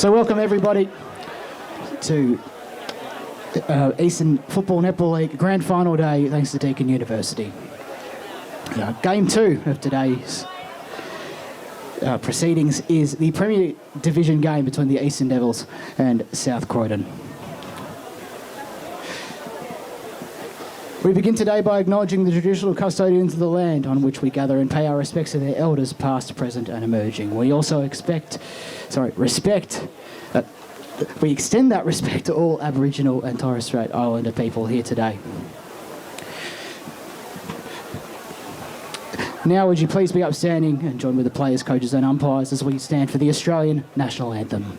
So welcome everybody to Eastern Football Netball League Grand Final Day, thanks to Deakin University. Game 2 of today's proceedings is the Premier Division game between the Eastern Devils and South Croydon. We begin today by acknowledging the traditional custodians of the land on which we gather and pay our respects to their elders, past, present and emerging. We also we extend that respect to all Aboriginal and Torres Strait Islander people here today. Now would you please be upstanding and join with the players, coaches and umpires as we stand for the Australian National Anthem.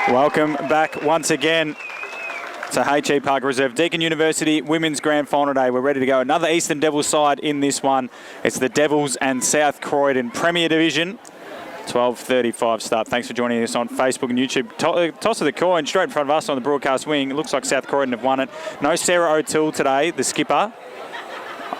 Welcome back once again to HE Park Reserve. Deakin University Women's Grand Final Day. We're ready to go. Another Eastern Devils side in this one. It's the Devils and South Croydon Premier Division. 12:35 start. Thanks for joining us on Facebook and YouTube. Toss of the coin straight in front of us on the broadcast wing. It looks like South Croydon have won it. No Sarah O'Toole today, the skipper.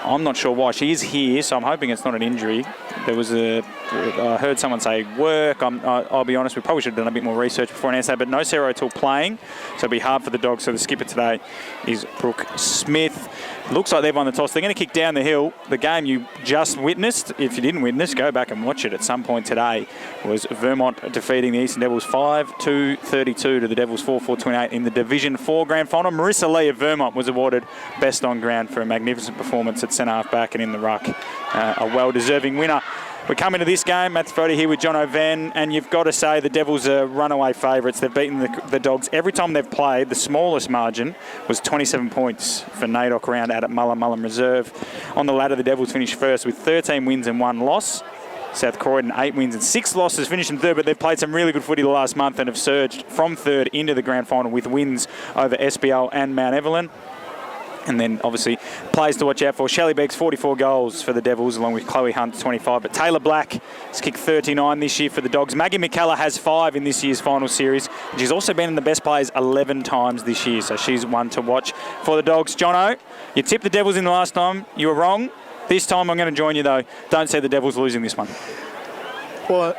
I'm not sure why. She is here, so I'm hoping it's not an injury. There was I heard someone say work. I'll be honest, we probably should have done a bit more research before an answer, but no Sarah O'Toole playing, so it'll be hard for the Dogs. So the skipper today is Brooke Smith. Looks like they've won the toss. They're going to kick down the hill. The game you just witnessed, if you didn't witness, go back and watch it at some point today, was Vermont defeating the Eastern Devils 5-2-32 to the Devils 4-4-28 in the Division 4 Grand Final. Marissa Lee of Vermont was awarded Best on Ground for a magnificent performance at centre half back and in the ruck. A well-deserving winner. We come into this game, Matt Foddy here with John O'Van, and you've got to say the Devils are runaway favourites. They've beaten the Dogs every time they've played. The smallest margin was 27 points for NAIDOC round out at Mullen Reserve. On the ladder, the Devils finished first with 13 wins and 1 loss. South Croydon 8 wins and 6 losses, finishing third, but they've played some really good footy the last month and have surged from third into the grand final with wins over SBL and Mount Evelyn. And then, obviously, players to watch out for. Shelley Beck's 44 goals for the Devils, along with Chloe Hunt's 25. But Taylor Black has kicked 39 this year for the Dogs. Maggie McKellar has 5 in this year's final series. And she's also been in the best players 11 times this year. So she's one to watch for the Dogs. Jono, you tipped the Devils in the last time. You were wrong. This time I'm going to join you, though. Don't see the Devils losing this one. Well,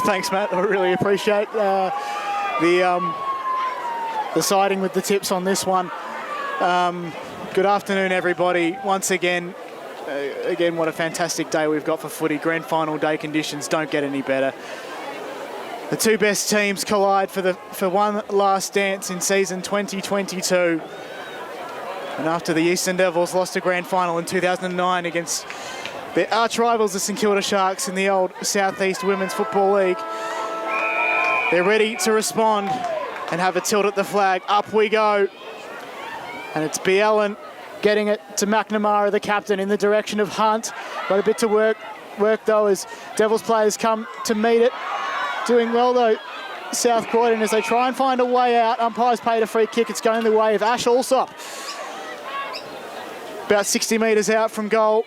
thanks, Matt. I really appreciate the siding with the tips on this one. Good afternoon, everybody. Once again, what a fantastic day we've got for footy. Grand final day conditions don't get any better. The two best teams collide for one last dance in season 2022. And after the Eastern Devils lost a grand final in 2009 against their arch rivals, the St Kilda Sharks, in the old South East Women's Football League, they're ready to respond and have a tilt at the flag. Up we go. And it's Bielen getting it to McNamara, the captain, in the direction of Hunt. Got a bit to work though, as Devils players come to meet it. Doing well though, South Croydon, as they try and find a way out. Umpires paid a free kick. It's going the way of Ash Alsop. About 60 metres out from goal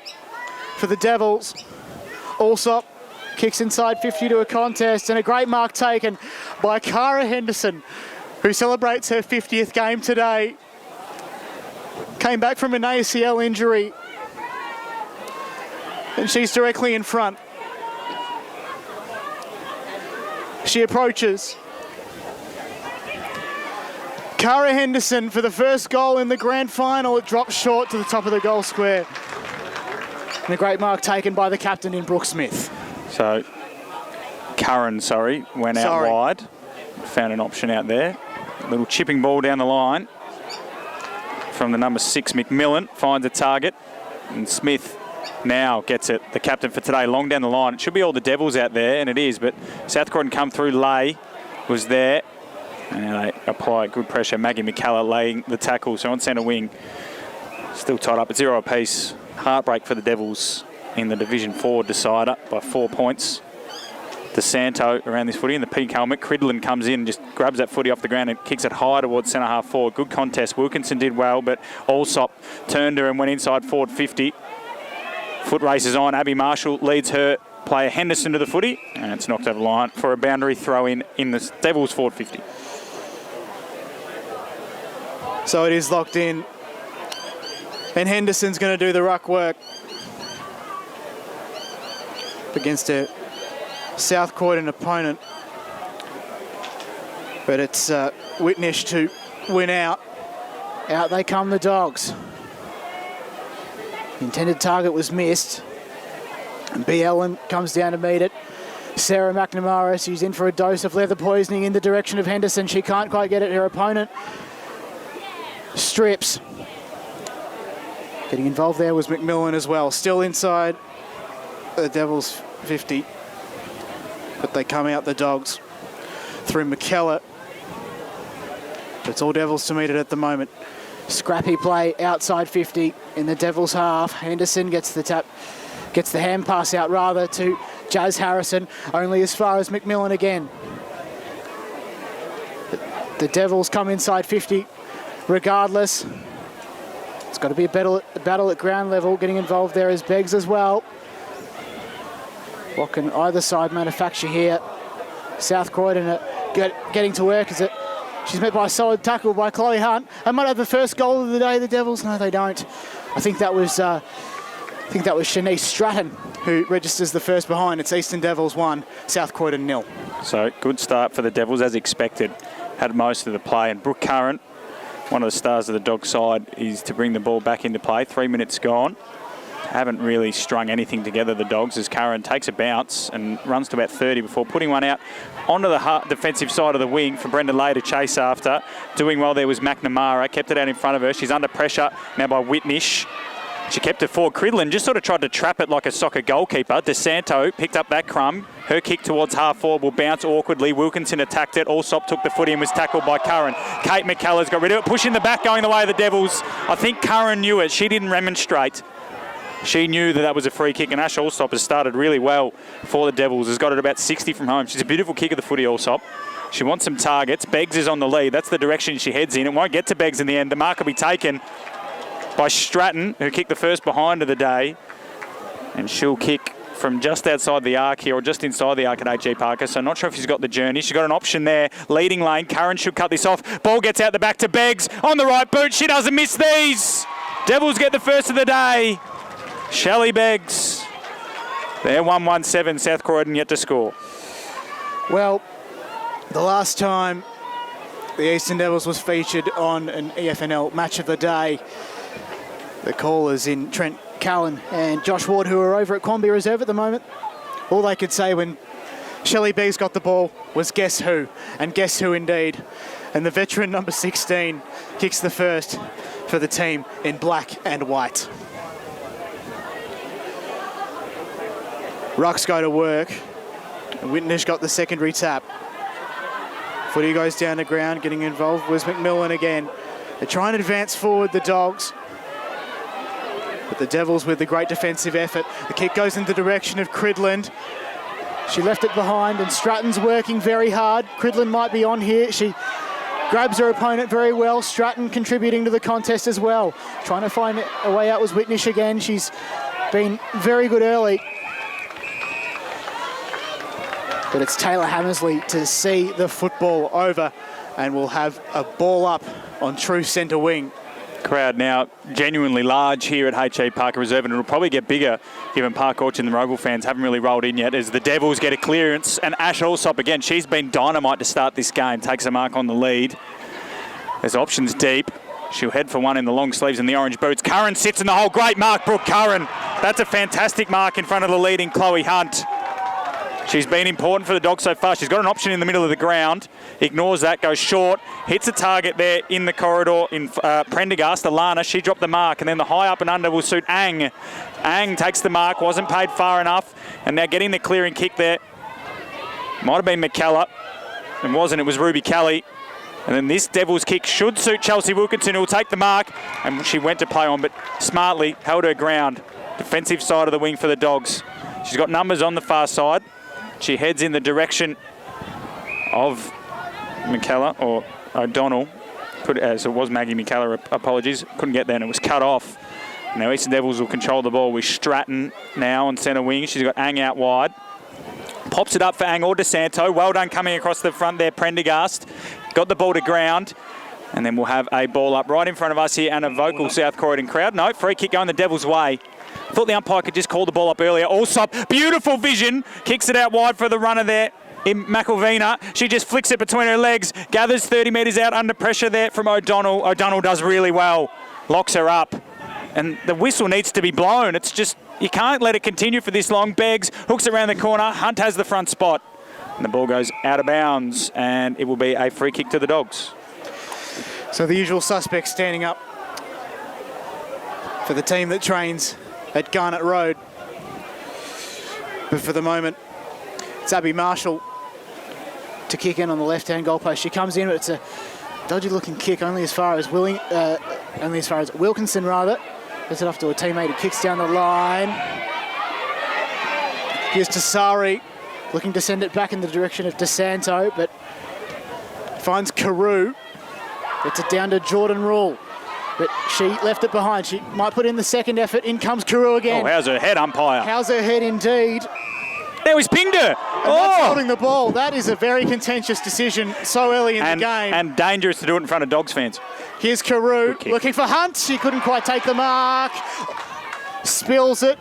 for the Devils. Alsop kicks inside 50 to a contest, and a great mark taken by Cara Henderson, who celebrates her 50th game today. Came back from an ACL injury, and she's directly in front. She approaches. Cara Henderson for the first goal in the grand final. It drops short to the top of the goal square. And a great mark taken by the captain in Brooke Smith. So Curran, went out Sorry. wide. Found an option out there. Little chipping ball down the line from the number 6, McMillan. Finds a target. And Smith now gets it, the captain for today, long down the line. It should be all the Devils out there, and it is, but South Croydon come through. Lay was there. And they apply good pressure. Maggie McCullough laying the tackle, so on centre wing. Still tied up at 0 apiece. Heartbreak for the Devils in the Division 4 decider by 4 points. DeSanto around this footy in the pink helmet. Cridlin comes in and just grabs that footy off the ground and kicks it high towards centre half forward. Good contest. Wilkinson did well, but Allsop turned her and went inside forward 50. Foot races on. Abby Marshall leads her player Henderson to the footy, and it's knocked over the line for a boundary throw in the Devils forward 50. So it is locked in. And Henderson's going to do the ruck work against a South Croydon opponent. But it's Whitnish to win out. Out they come the Dogs. The intended target was missed. And B. Ellen comes down to meet it. Sarah McNamara, she's in for a dose of leather poisoning in the direction of Henderson. She can't quite get it. Her opponent strips. Getting involved there was McMillan as well. Still inside the Devils 50. But they come out the Dogs through McKellar. It's all Devils to meet it at the moment. Scrappy play outside 50 in the Devils half. Henderson gets the tap, gets the hand pass out rather to Jazz Harrison, only as far as McMillan again. The Devils come inside 50 regardless. It's got to be a battle at ground level. Getting involved there is Beggs as well. What can either side manufacture here? South Croydon are getting to work as it. She's met by a solid tackle by Chloe Hunt. They might have the first goal of the day, the Devils. No, they don't. I think that was Shanice Stratton who registers the first behind. It's Eastern Devils 1, South Croydon 0. So good start for the Devils as expected. Had most of the play, and Brooke Curran, one of the stars of the Dog side, is to bring the ball back into play. 3 minutes gone. Haven't really strung anything together, the Dogs, as Curran takes a bounce and runs to about 30 before putting one out onto the defensive side of the wing for Brenda Lay to chase after. Doing well there was McNamara, kept it out in front of her. She's under pressure now by Whitnish. She kept it forward. Cridlin just sort of tried to trap it like a soccer goalkeeper. DeSanto picked up that crumb. Her kick towards half forward will bounce awkwardly. Wilkinson attacked it. Allsop took the footy and was tackled by Curran. Kate McCullough's got rid of it. Pushing the back, going the way of the Devils. I think Curran knew it. She didn't remonstrate. She knew that was a free kick, and Ash Allsop has started really well for the Devils. Has got it about 60 from home. She's a beautiful kick of the footy, Allsop. She wants some targets. Beggs is on the lead. That's the direction she heads in. It won't get to Beggs in the end. The mark will be taken by Stratton, who kicked the first behind of the day. And she'll kick from just outside the arc here, or just inside the arc at H.G. Parker. So not sure if she's got the journey. She's got an option there. Leading lane. Curran should cut this off. Ball gets out the back to Beggs. On the right boot. She doesn't miss these. Devils get the first of the day. Shelley Beggs. They're 1-1-7. South Croydon yet to score. Well, the last time the Eastern Devils was featured on an EFNL match of the day, the callers in Trent Callan and Josh Ward, who are over at Quamby Reserve at the moment, all they could say when Shelley Beggs got the ball was guess who, and guess who indeed. And the veteran number 16 kicks the first for the team in black and white. Rucks go to work. Whitnish got the secondary tap. Footy goes down the ground. Getting involved was McMillan again. They're trying to advance forward, the Dogs. But the Devils with the great defensive effort. The kick goes in the direction of Cridland. She left it behind, and Stratton's working very hard. Cridland might be on here. She grabs her opponent very well. Stratton contributing to the contest as well. Trying to find a way out was Whitnish again. She's been very good early. But it's Taylor Hammersley to see the football over, and we'll have a ball up on true centre wing. Crowd now genuinely large here at H.A. Parker Reserve, and it'll probably get bigger given Park Orchard and the Rugby fans haven't really rolled in yet as the Devils get a clearance. And Ash Allsop again, she's been dynamite to start this game, takes a mark on the lead. There's options deep. She'll head for one in the long sleeves and the orange boots. Curran sits in the hole. Great mark, Brooke Curran. That's a fantastic mark in front of the leading Chloe Hunt. She's been important for the Dogs so far. She's got an option in the middle of the ground. Ignores that, goes short, hits a target there in the corridor in Prendergast. Alana, she dropped the mark, and then the high up and under will suit Ang. Ang takes the mark, wasn't paid far enough, and now getting the clearing kick there. Might have been McKellar. It wasn't, it was Ruby Kelly. And then this Devils kick should suit Chelsea Wilkinson, who will take the mark, and she went to play on, but smartly held her ground. Defensive side of the wing for the Dogs. She's got numbers on the far side. She heads in the direction of McKellar, or O'Donnell. So it was Maggie McKellar, apologies. Couldn't get there and it was cut off. Now Eastern Devils will control the ball with Stratton now on centre wing. She's got Ang out wide. Pops it up for Ang or DeSanto. Well done coming across the front there, Prendergast. Got the ball to ground. And then we'll have a ball up right in front of us here and a vocal South Croydon crowd. No, free kick going the Devils' way. Thought the umpire could just call the ball up earlier. Allsop, beautiful vision. Kicks it out wide for the runner there in McElvina. She just flicks it between her legs. Gathers 30 metres out under pressure there from O'Donnell. O'Donnell does really well. Locks her up. And the whistle needs to be blown. It's just, you can't let it continue for this long. Beggs, hooks around the corner. Hunt has the front spot. And the ball goes out of bounds. And it will be a free kick to the Dogs. So the usual suspects standing up for the team that trains at Garnet Road. But for the moment, it's Abby Marshall to kick in on the left-hand goalpost. She comes in, but it's a dodgy-looking kick, only as far as Wilkinson rather. Gets it off to a teammate who kicks down the line. Here's Tassari, looking to send it back in the direction of DeSanto, but finds Carew. Gets it down to Jordan Rule. But she left it behind. She might put in the second effort. In comes Carew again. Oh, how's her head, umpire? How's her head indeed. Now he's pinged her. That's holding the ball. That is a very contentious decision so early in the game. And dangerous to do it in front of Dogs fans. Here's Carew looking for Hunt. She couldn't quite take the mark. Spills it.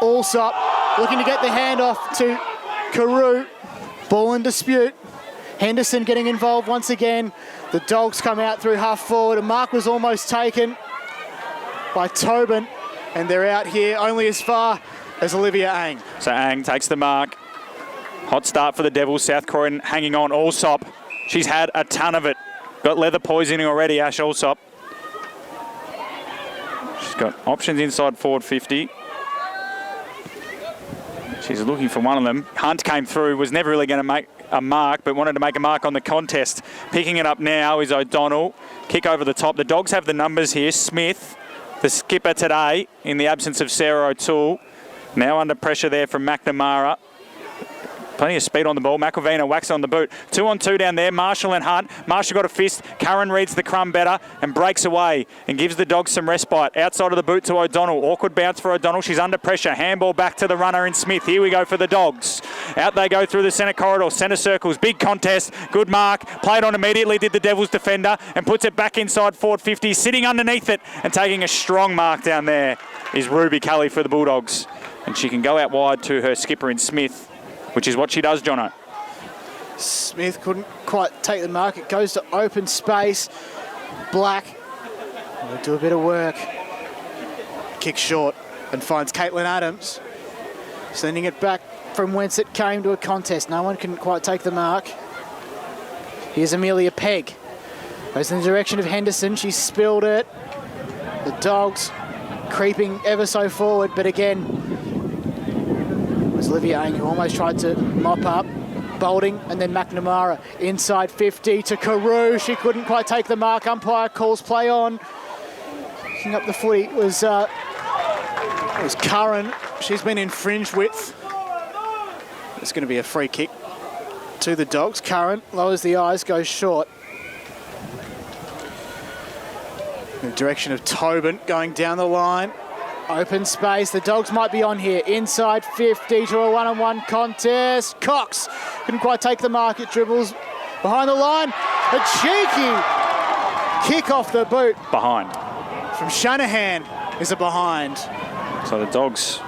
Allsop looking to get the handoff to Carew. Ball in dispute. Henderson getting involved once again. The Dogs come out through half forward. A mark was almost taken by Tobin. And they're out here only as far as Olivia Ang. So Ang takes the mark. Hot start for the Devils. South Croydon hanging on. Allsop. She's had a ton of it. Got leather poisoning already, Ash Allsop. She's got options inside forward 50. She's looking for one of them. Hunt came through, was never really going to make a mark, but wanted to make a mark on the contest. Picking it up now is O'Donnell. Kick over the top. The Dogs have the numbers here. Smith, the skipper today, in the absence of Sarah O'Toole. Now under pressure there from McNamara. Plenty of speed on the ball. McElvina whacks on the boot. 2-on-2 down there. Marshall and Hunt. Marshall got a fist. Curran reads the crumb better and breaks away and gives the Dogs some respite. Outside of the boot to O'Donnell. Awkward bounce for O'Donnell. She's under pressure. Handball back to the runner in Smith. Here we go for the Dogs. Out they go through the centre corridor. Centre circles. Big contest. Good mark. Played on immediately, did the Devils defender, and puts it back inside forward 50. Sitting underneath it and taking a strong mark down there is Ruby Kelly for the Bulldogs. And she can go out wide to her skipper in Smith, which is what she does, Jono. Smith couldn't quite take the mark. It goes to open space. Black will do a bit of work. Kick short and finds Caitlin Adams. Sending it back from whence it came to a contest. No one can quite take the mark. Here's Amelia Pegg. Goes in the direction of Henderson. She spilled it. The Dogs creeping ever so forward, but again, it was Olivia Ang who almost tried to mop up. Bolding, and then McNamara inside 50 to Carew. She couldn't quite take the mark. Umpire calls play on. Picking up the footy was Curran. She's been infringed with. It's going to be a free kick to the Dogs. Curran lowers the eyes, goes short. In the direction of Tobin, going down the line. Open space. The Dogs might be on here. Inside 50 to a one-on-one contest. Cox couldn't quite take the mark. It dribbles behind the line. A cheeky kick off the boot. Behind. From Shanahan is a behind. So the Dogs,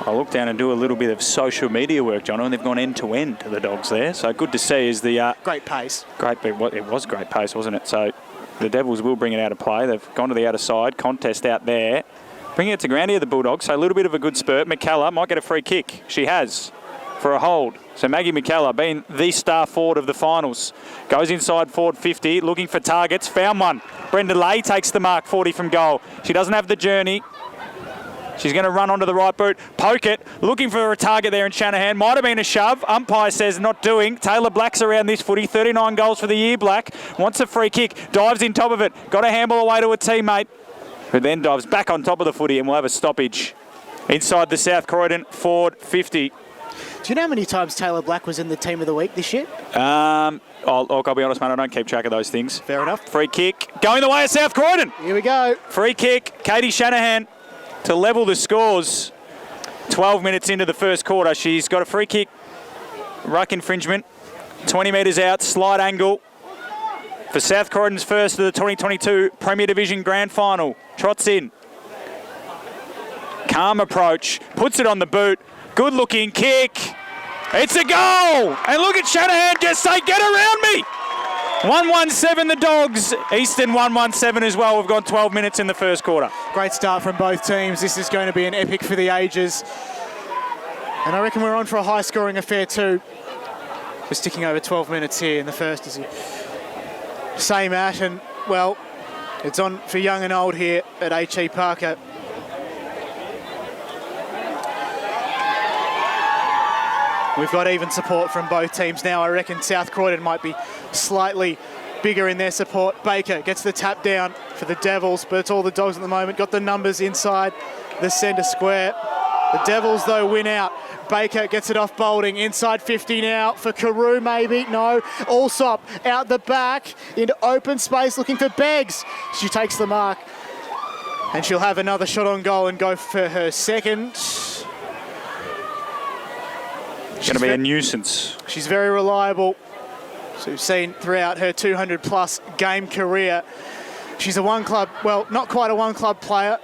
I'll look down and do a little bit of social media work, John, and they've gone end-to-end to the Dogs there. So good to see is the... great pace. It was great pace, wasn't it? So the Devils will bring it out of play. They've gone to the outer side. Contest out there. Bringing it to ground here, the Bulldogs. So a little bit of a good spurt. McKellar might get a free kick. She has. for a hold. So Maggie McKellar, being the star forward of the finals, goes inside forward 50, looking for targets. Found one. Brenda Lay takes the mark, 40 from goal. She doesn't have the journey. She's going to run onto the right boot. Poke it. Looking for a target there in Shanahan. Might have been a shove. Umpire says not doing. Taylor Black's around this footy. 39 goals for the year, Black. Wants a free kick. Dives in top of it. Got a handball away to a teammate, who then dives back on top of the footy, and we'll have a stoppage inside the South Croydon forward 50. Do you know how many times Taylor Black was in the team of the week this year? I'll be honest, mate, I don't keep track of those things. Fair enough. Free kick. Going the way of South Croydon. Here we go. Free kick. Katie Shanahan to level the scores. 12 minutes into the first quarter. She's got a free kick. Ruck infringement. 20 metres out. Slight angle. For South Croydon's first of the 2022 Premier Division Grand Final. Trots in. Calm approach. Puts it on the boot. Good looking kick. It's a goal. And look at Shanahan just say, get around me. 1-1-7 the Dogs. Eastern 1-1-7 as well. We've got 12 minutes in the first quarter. Great start from both teams. This is going to be an epic for the ages. And I reckon we're on for a high-scoring affair too. We're sticking over 12 minutes here in the first, as you say, Matt. And, well, it's on for young and old here at H.E. Parker. We've got even support from both teams now. I reckon South Croydon might be slightly bigger in their support. Baker gets the tap down for the Devils, but it's all the Dogs at the moment. Got the numbers inside the centre square. The Devils, though, win out. Baker gets it off Boulding. Inside 50 now for Carew, maybe. No. Allsop out the back into open space looking for Beggs. She takes the mark. And she'll have another shot on goal and go for her second. Going to be a nuisance. She's very reliable. So we've seen throughout her 200-plus game career. She's a one-club, well, not quite a one-club player.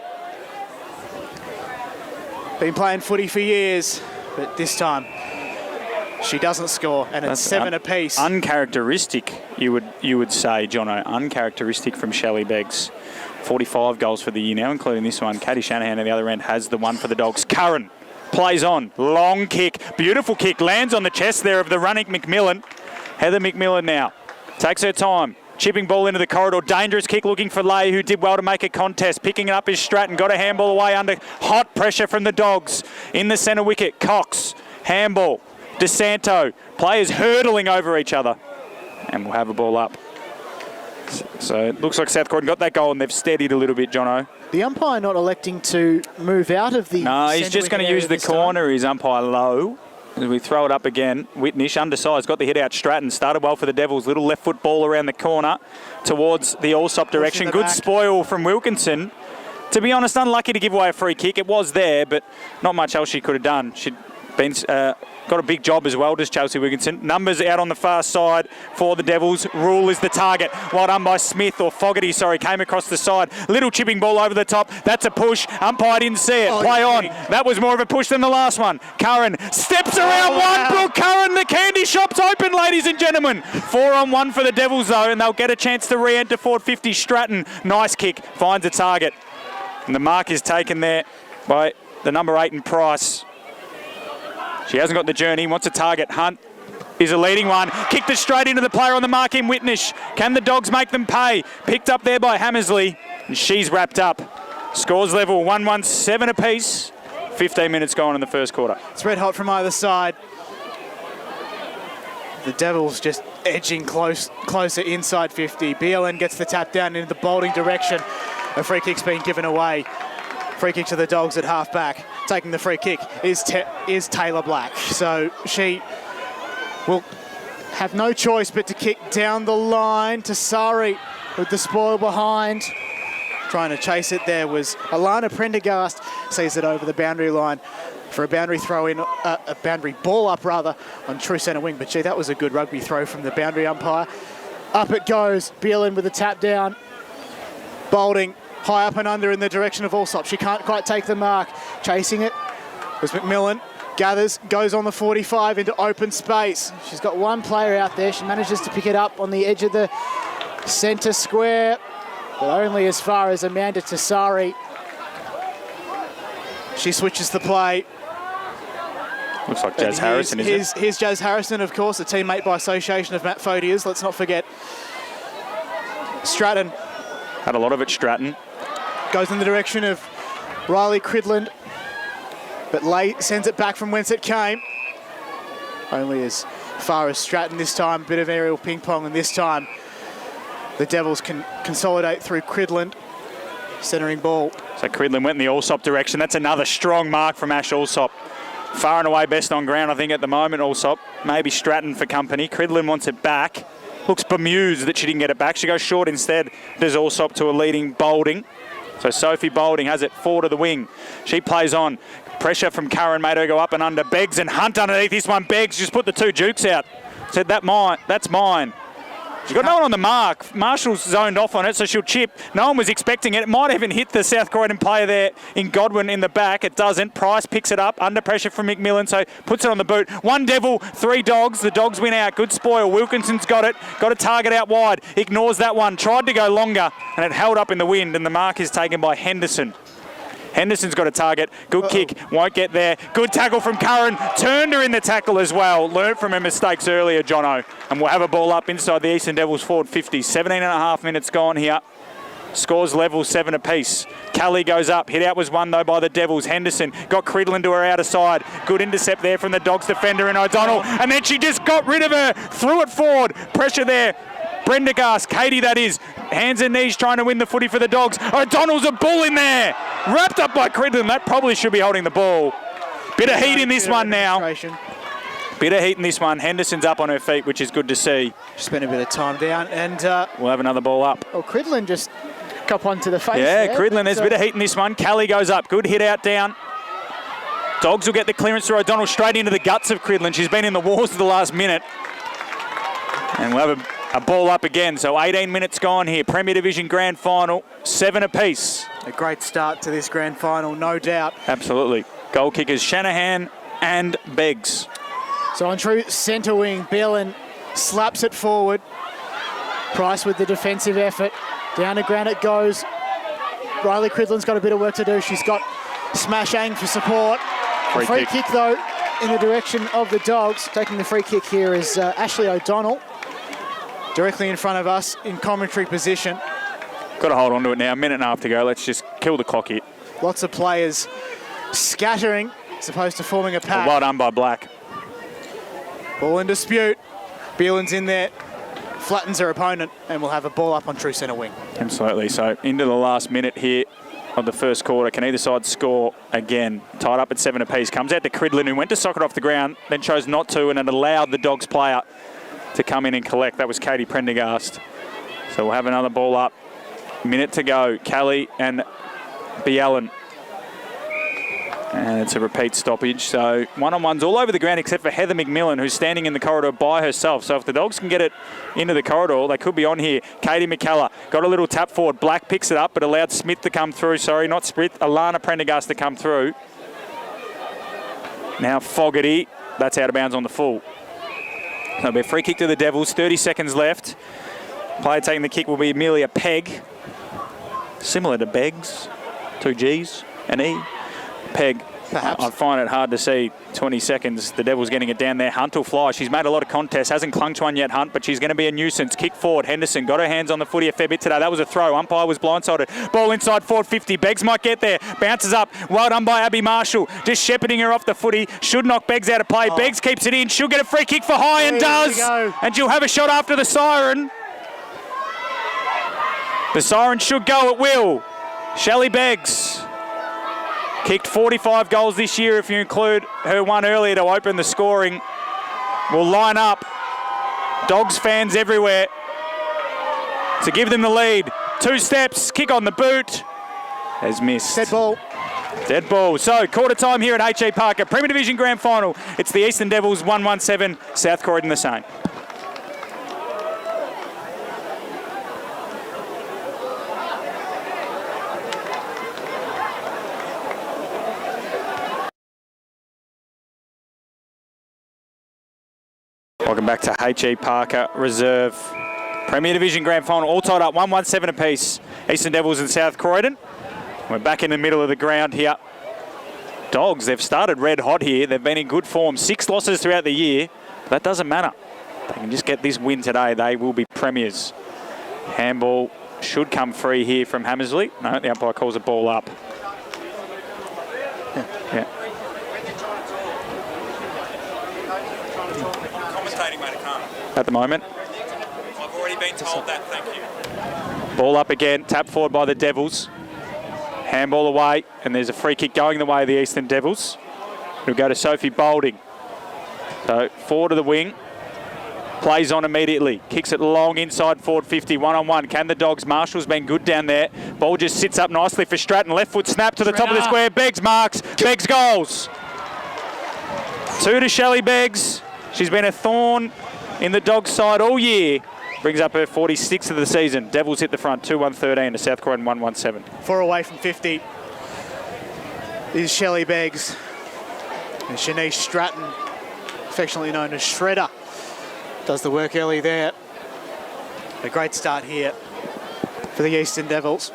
Been playing footy for years, but this time she doesn't score, and it's 7 apiece. Uncharacteristic, you would say, Jono. Uncharacteristic from Shelley Beggs. 45 goals for the year now, including this one. Katie Shanahan at the other end has the one for the Dogs. Curran plays on. Long kick. Beautiful kick. Lands on the chest there of the running McMillan. Heather McMillan now takes her time. Chipping ball into the corridor. Dangerous kick looking for Lay, who did well to make a contest. Picking it up is Stratton. Got a handball away under hot pressure from the Dogs. In the centre wicket, Cox. Handball. DeSanto. Players hurdling over each other. And we'll have a ball up. So it looks like South Croydon got that goal and they've steadied a little bit, Jono. The umpire not electing to move out of the... No, he's just going to use the corner, his umpire low. As we throw it up again, Whitnish, undersized, got the hit out. Stratton started well for the Devils. Little left foot ball around the corner towards the Allsop direction. Good spoil from Wilkinson. To be honest, unlucky to give away a free kick. It was there, but not much else she could have done. She'd been... got a big job as well, does Chelsea Wilkinson. Numbers out on the far side for the Devils. Rule is the target. Well done by Smith, or Fogarty, sorry, came across the side. Little chipping ball over the top. That's a push. Umpire didn't see it. Play on. That was more of a push than the last one. Curran steps around one. Brooke Curran, the candy shop's open, ladies and gentlemen. 4-on-1 for the Devils, though, and they'll get a chance to re-enter forward 50. Stratton, nice kick, finds a target. And the mark is taken there by the number 8 in Price. She hasn't got the journey, wants a target. Hunt is a leading one. Kicked it straight into the player on the mark in Whitnish. Can the Dogs make them pay? Picked up there by Hammersley, and she's wrapped up. Scores level, 1-1-7 apiece. 15 minutes gone in the first quarter. It's red hot from either side. The Devils just edging closer inside 50. BLN gets the tap down into the Boulding direction. A free kick's been given away. Free kick to the Dogs at half back. Taking the free kick is Taylor Black. So she will have no choice but to kick down the line to Sari with the spoil behind. Trying to chase it there was Alana Prendergast. Sees it over the boundary line for a boundary throw in, a boundary ball up rather, on true centre wing. But gee, that was a good rugby throw from the boundary umpire. Up it goes. Beerlin with the tap down. Boulding high up and under in the direction of Allsop. She can't quite take the mark. Chasing it was McMillan. Gathers, goes on the 45 into open space. She's got one player out there. She manages to pick it up on the edge of the centre square, but only as far as Amanda Tassari. She switches the play. Looks like Jazz Harrison, is it? Here's Jazz Harrison, of course, a teammate by association of Matt Fodia's. Let's not forget Stratton. Had a lot of it, Stratton. Goes in the direction of Riley Cridland, but sends it back from whence it came. Only as far as Stratton this time. Bit of aerial ping pong, and this time the Devils can consolidate through Cridland. Centering ball. So Cridland went in the Allsop direction. That's another strong mark from Ash Allsop. Far and away best on ground, I think, at the moment, Allsop. Maybe Stratton for company. Cridland wants it back. Looks bemused that she didn't get it back. She goes short instead. Does Allsop to a leading Boulding. So Sophie Boulding has it forward of the wing. She plays on. Pressure from Curran made her go up and under. Beggs and Hunt underneath this one. Beggs just put the two Jukes out. Said, that's mine. She's got no one on the mark. Marshall's zoned off on it, so she'll chip. No one was expecting it. It might even hit the South Croydon player there in Godwin in the back. It doesn't. Price picks it up under pressure from McMillan, so puts it on the boot. One Devil, 3 Dogs. The Dogs win out. Good spoil. Wilkinson's got it. Got a target out wide. Ignores that one. Tried to go longer, and it held up in the wind, and the mark is taken by Henderson. Henderson's got a target. Good kick. Won't get there. Good tackle from Curran. Turned her in the tackle as well. Learned from her mistakes earlier, Jono. And we'll have a ball up inside the Eastern Devils forward 50. 17.5 minutes gone here. Scores level 7 apiece. Kelly goes up. Hit out was won, though, by the Devils. Henderson got Cridland to her outer side. Good intercept there from the Dogs defender in O'Donnell. And then she just got rid of her. Threw it forward. Pressure there. Prendergast, Katie that is, hands and knees trying to win the footy for the Dogs. O'Donnell's a bull in there, wrapped up by Cridland. That probably should be holding the ball. Bit of heat in this one now. Bit of heat in this one. Henderson's up on her feet, which is good to see. Spent a bit of time down, and we'll have another ball up. Oh, Cridland just got one to the face. Yeah, there, Cridland, there's a bit of heat in this one. Kelly goes up, good hit out down. Dogs will get the clearance through O'Donnell straight into the guts of Cridland. She's been in the wars for the last minute. And we'll have a ball up again. So 18 minutes gone here. Premier Division Grand Final, 7 apiece. A great start to this Grand Final, no doubt. Absolutely. Goal kickers Shanahan and Beggs. So on true centre wing, Bellin slaps it forward. Price with the defensive effort. Down to ground it goes. Riley Cridland's got a bit of work to do. She's got Smashang for support. Free kick though in the direction of the Dogs. Taking the free kick here is Ashley O'Donnell. Directly in front of us in commentary position. Got to hold on to it now. A minute and a half to go. Let's just kill the clock here. Lots of players scattering as opposed to forming a pack. Well done by Black. Ball in dispute. Beelan's in there. Flattens her opponent, and we'll have a ball up on true centre wing. Absolutely. So into the last minute here of the first quarter. Can either side score again? Tied up at 7 apiece. Comes out to Cridland, who went to sock it off the ground, then chose not to, and it allowed the Dogs player to come in and collect. That was Katie Prendergast. So we'll have another ball up. Minute to go. Kelly and Biallen. And it's a repeat stoppage. So one-on-ones all over the ground except for Heather McMillan, who's standing in the corridor by herself. So if the Dogs can get it into the corridor, they could be on here. Katie McKellar got a little tap forward. Black picks it up, but allowed Smith to come through. Sorry, not Smith. Alana Prendergast to come through. Now Fogarty. That's out of bounds on the full. That'll be a free kick to the Devils. 30 seconds left. Player taking the kick will be Amelia Pegg. Similar to Beggs. 2 G's, an E. Pegg. Perhaps. I find it hard to see 20 seconds. The Devils getting it down there. Hunt will fly. She's made a lot of contests. Hasn't clung to one yet, Hunt, but she's going to be a nuisance. Kick forward. Henderson got her hands on the footy a fair bit today. That was a throw. Umpire was blindsided. Ball inside forward 50. Beggs might get there. Bounces up. Well done by Abby Marshall. Just shepherding her off the footy. Should knock Beggs out of play. Beggs keeps it in. She'll get a free kick for high and does. And she'll have a shot after the siren. The siren should go at will. Shelley Beggs. Kicked 45 goals this year if you include her one earlier to open the scoring. Will line up. Dogs fans everywhere to give them the lead. 2 steps, kick on the boot. Has missed. Dead ball. Dead ball. So quarter time here at HA Parker. Premier Division Grand Final. It's the Eastern Devils 117, South Croydon the same. Welcome back to H.E. Parker Reserve. Premier Division Grand Final, all tied up, 1-1-7 apiece. Eastern Devils and South Croydon. We're back in the middle of the ground here. Dogs, they've started red hot here. They've been in good form. 6 losses throughout the year. That doesn't matter. They can just get this win today. They will be premiers. Handball should come free here from Hammersley. No, the umpire calls a ball up. Yeah. Commentating, mate, I can't. At the moment. I've already been told that, thank you. Ball up again, tap forward by the Devils. Handball away, and there's a free kick going the way of the Eastern Devils. It'll go to Sophie Boulding. So forward to the wing. Plays on immediately. Kicks it long inside forward 50. 1-on-1. Can the Dogs? Marshall's been good down there. Ball just sits up nicely for Stratton. Left foot snap to the top of the square. Beggs marks. Beggs goals. 2 to Shelley Beggs. She's been a thorn in the Dogs' side all year. Brings up her 46th of the season. Devils hit the front. 2-1-13 to South Croydon 1-1-7. 4 away from 50 is Shelley Beggs. And Shanice Stratton, affectionately known as Shredder, does the work early there. A great start here for the Eastern Devils.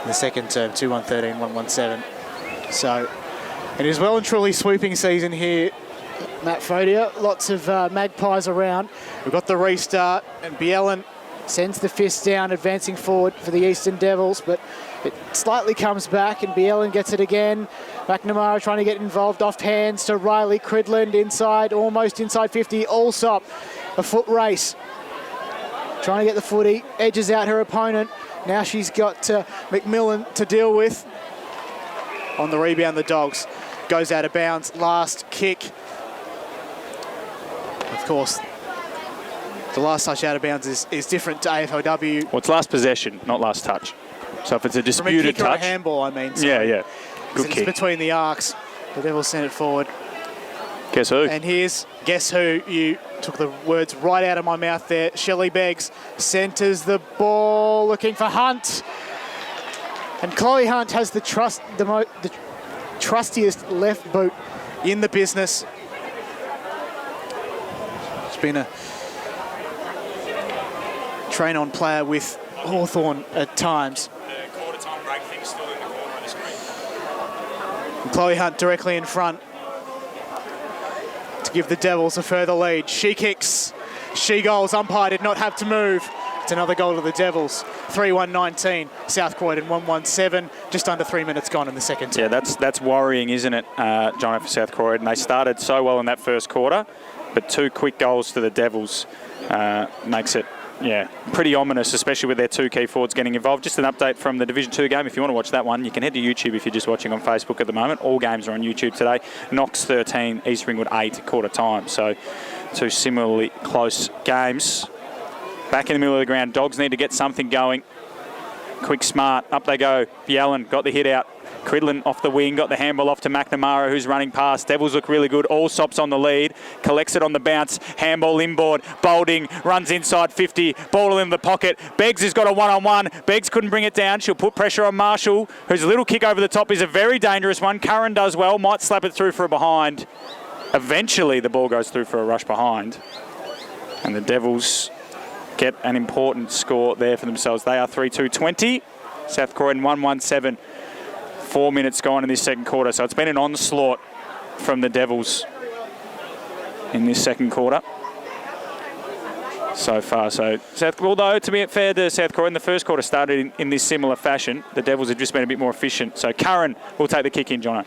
The second term, 2-1-13, 1-1-7. So it is well and truly sweeping season here, Matt Fodia. Lots of magpies around. We've got the restart, and Bielen sends the fist down, advancing forward for the Eastern Devils, but it slightly comes back, and Bielen gets it again. McNamara trying to get involved, off hands to Riley Cridland inside, almost inside 50. Allsop, a foot race. Trying to get the footy, edges out her opponent. Now she's got McMillan to deal with. On the rebound, the Dogs goes out of bounds. Last kick. Of course, the last touch out of bounds is different to AFLW. Well, it's last possession, not last touch. So if it's a disputed From a kick touch. or a handball, I mean. So yeah. Good it's kick. between the arcs. The Devils send it forward. Guess who? And here's, guess who? You took the words right out of my mouth there. Shelley Beggs centres the ball, looking for Hunt. And Chloe Hunt has the trustiest left boot in the business. She's been a train-on player with Hawthorn at times. The quarter-time break thing's still in the corner of the screen. And Chloe Hunt directly in front to give the Devils a further lead. She kicks, she goals. Umpire did not have to move. It's another goal to the Devils. 3-1-19. South Croydon 1-1-7. Just under 3 minutes gone in the second term. Yeah, that's worrying, isn't it, John, for South Croydon? They started so well in that first quarter, but 2 quick goals to the Devils makes it, pretty ominous, especially with their 2 key forwards getting involved. Just an update from the Division 2 game. If you want to watch that one, you can head to YouTube if you're just watching on Facebook at the moment. All games are on YouTube today. Knox 13, East Ringwood 8 quarter time. So 2 similarly close games. Back in the middle of the ground, Dogs need to get something going. Quick, smart, up they go. Bielen got the hit out. Cridland off the wing, got the handball off to McNamara, who's running past. Devils look really good. Allsop's on the lead. Collects it on the bounce. Handball inboard. Boulding runs inside 50. Ball in the pocket. Beggs has got a 1-on-1. Beggs couldn't bring it down. She'll put pressure on Marshall, whose little kick over the top is a very dangerous one. Curran does well. Might slap it through for a behind. Eventually, the ball goes through for a rush behind. And the Devils get an important score there for themselves. They are 3-2-20. South Croydon 1-1-7. 4 minutes gone in this second quarter. So it's been an onslaught from the Devils in this second quarter so far. So although, to be fair to South Croydon, the first quarter started in this similar fashion. The Devils have just been a bit more efficient. So Curran will take the kick in, Jono.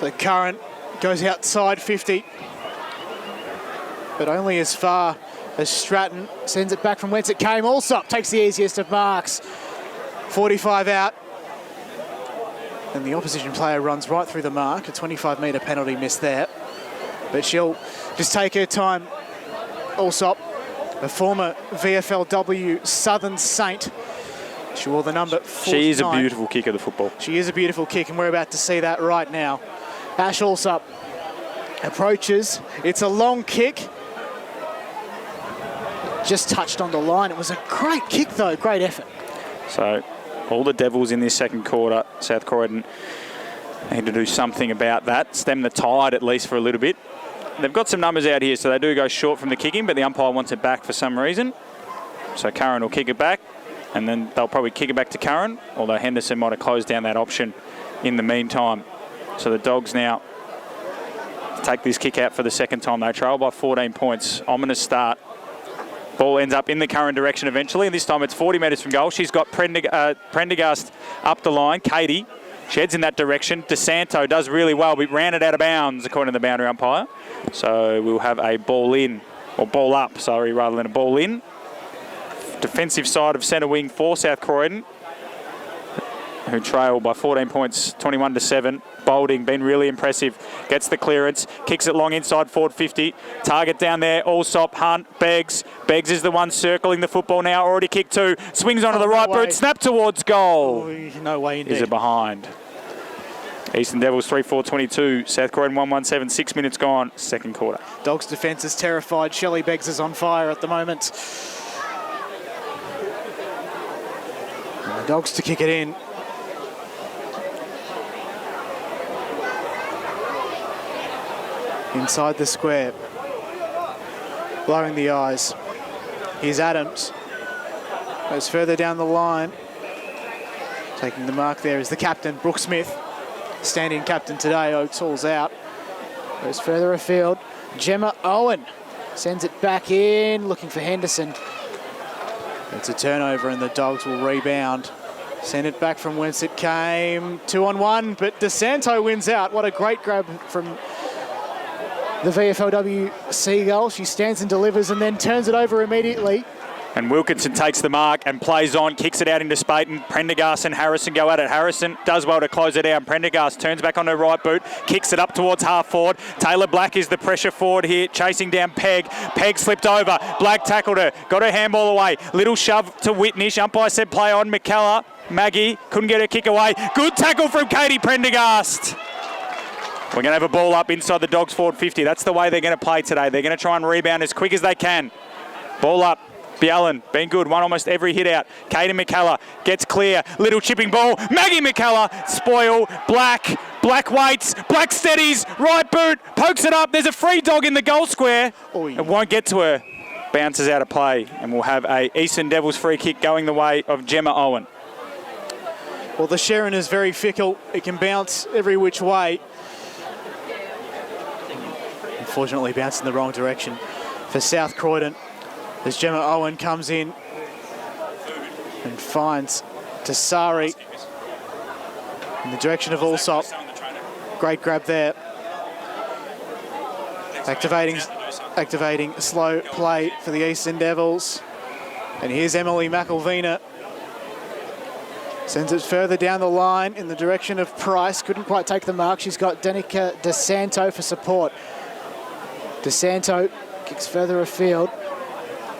So Curran goes outside 50, but only as far as Stratton sends it back from whence it came. Allsop takes the easiest of marks. 45 out. And the opposition player runs right through the mark. A 25-metre penalty missed there. But she'll just take her time. Allsop, a former VFLW Southern Saint. She wore the number 49. She is a beautiful kick of the football. She is a beautiful kick, and we're about to see that right now. Ash Allsop approaches. It's a long kick. Just touched on the line. It was a great kick, though. Great effort. So all the Devils in this second quarter, South Croydon need to do something about that. Stem the tide at least for a little bit. They've got some numbers out here, so they do go short from the kicking, but the umpire wants it back for some reason. So Curran will kick it back, and then they'll probably kick it back to Curran, although Henderson might have closed down that option in the meantime. So the Dogs now take this kick out for the second time. They trail by 14 points. Ominous start. Ball ends up in the Curran direction eventually, and this time it's 40 metres from goal. She's got Prendergast up the line. Katie, she heads in that direction. DeSanto does really well, but ran it out of bounds according to the boundary umpire. So we'll have a ball in, or ball up, sorry, rather than a ball in. Defensive side of centre wing for South Croydon, who trail by 14 points, 21-7. Boulding, been really impressive. Gets the clearance, kicks it long inside forward 50. Target down there, Allsop, Hunt, Beggs. Beggs is the one circling the football now, already kicked 2. Swings onto the right boot, snap towards goal. No way indeed. Is it behind? Eastern Devils 3-4-22. South Croydon 1-1-7, 6 minutes gone, second quarter. Dogs' defence is terrified. Shelley Beggs is on fire at the moment. And the Dogs to kick it in. Inside the square, blowing the eyes. Here's Adams. Goes further down the line. Taking the mark there is the captain, Brooke Smith. Standing captain today, Oates Hall's out. Goes further afield. Gemma Owen sends it back in, looking for Henderson. It's a turnover and the Dogs will rebound. Send it back from whence it came. 2-on-1, but DeSanto wins out. What a great grab from the VFLW Seagull. She stands and delivers and then turns it over immediately. And Wilkinson takes the mark and plays on, kicks it out into Spayton. Prendergast and Harrison go at it. Harrison does well to close it down. Prendergast turns back on her right boot, kicks it up towards half forward. Taylor Black is the pressure forward here, chasing down Peg. Peg slipped over. Black tackled her, got her handball away. Little shove to Whitnish. Umpire said play on. McKellar, Maggie couldn't get her kick away. Good tackle from Katie Prendergast. We're going to have a ball up inside the Dogs forward 50. That's the way they're going to play today. They're going to try and rebound as quick as they can. Ball up. Biallen, been good, won almost every hit out. Katie McKellar gets clear. Little chipping ball. Maggie McKellar, spoil. Black waits. Black steadies. Right boot. Pokes it up. There's a free dog in the goal square. It won't get to her. Bounces out of play. And we'll have a Eastern Devils free kick going the way of Gemma Owen. Well, the Sherrin is very fickle. It can bounce every which way. Unfortunately, bounced in the wrong direction for South Croydon. As Gemma Owen comes in and finds Tassari in the direction of Allsop. Great grab there. Activating slow play for the Eastern Devils. And here's Emily McElvena. Sends it further down the line in the direction of Price. Couldn't quite take the mark. She's got Danica DeSanto for support. DeSanto kicks further afield.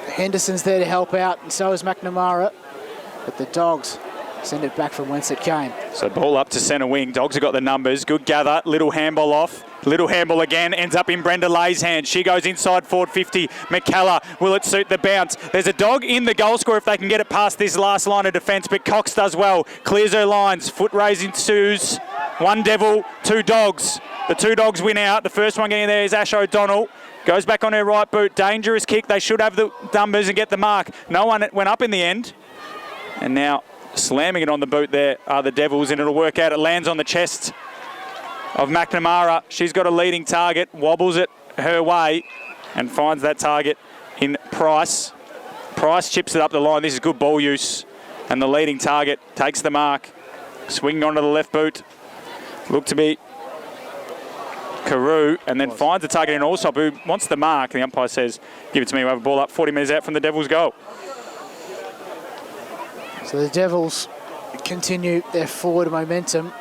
Henderson's there to help out, and so is McNamara. But the Dogs send it back from whence it came. So ball up to centre wing. Dogs have got the numbers. Good gather. Little handball off. Little handball again. Ends up in Brenda Lay's hand. She goes inside forward 50. McKellar. Will it suit the bounce? There's a dog in the goal score if they can get it past this last line of defence. But Cox does well. Clears her lines. Foot raise ensues. 1 Devil, 2 Dogs. The 2 Dogs win out. The first one getting there is Ash O'Donnell. Goes back on her right boot. Dangerous kick. They should have the numbers and get the mark. No one went up in the end. And now slamming it on the boot there are the Devils, and it'll work out. It lands on the chest of McNamara. She's got a leading target. Wobbles it her way and finds that target in Price. Price chips it up the line. This is good ball use. And the leading target takes the mark. Swinging onto the left boot. Look to be Carew, and then finds the target in Allsop, who wants the mark. The umpire says, give it to me. We have a ball up 40 metres out from the Devils' goal. So the Devils continue their forward momentum.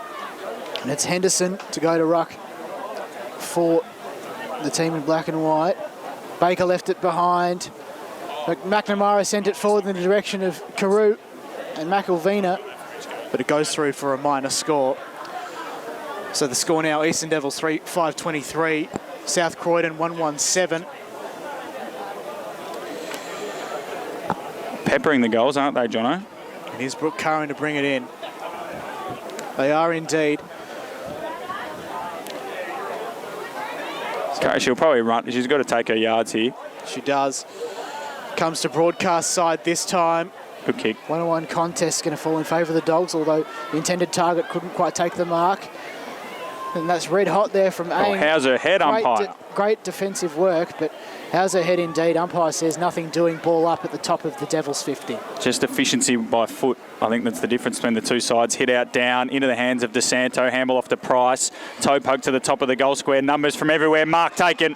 And it's Henderson to go to ruck for the team in black and white. Baker left it behind. McNamara sent it forward in the direction of Carew and McElvena. But it goes through for a minor score. So the score now, Eastern Devils 5-23, South Croydon 1-1-7. Peppering the goals, aren't they, Jono? And here's Brooke Curran to bring it in. They are indeed. Okay, she'll probably run. She's got to take her yards here. She does. Comes to broadcast side this time. Good kick. 1-on-1 contest going to fall in favour of the Dogs, although the intended target couldn't quite take the mark. And that's red hot there from Aang. How's her head, umpire? Great defensive work, but how's her head indeed? Umpire says nothing doing, ball up at the top of the Devils 50. Just efficiency by foot. I think that's the difference between the two sides. Hit out, down, into the hands of DeSanto. Handball off to Price. Toe poke to the top of the goal square. Numbers from everywhere. Mark taken.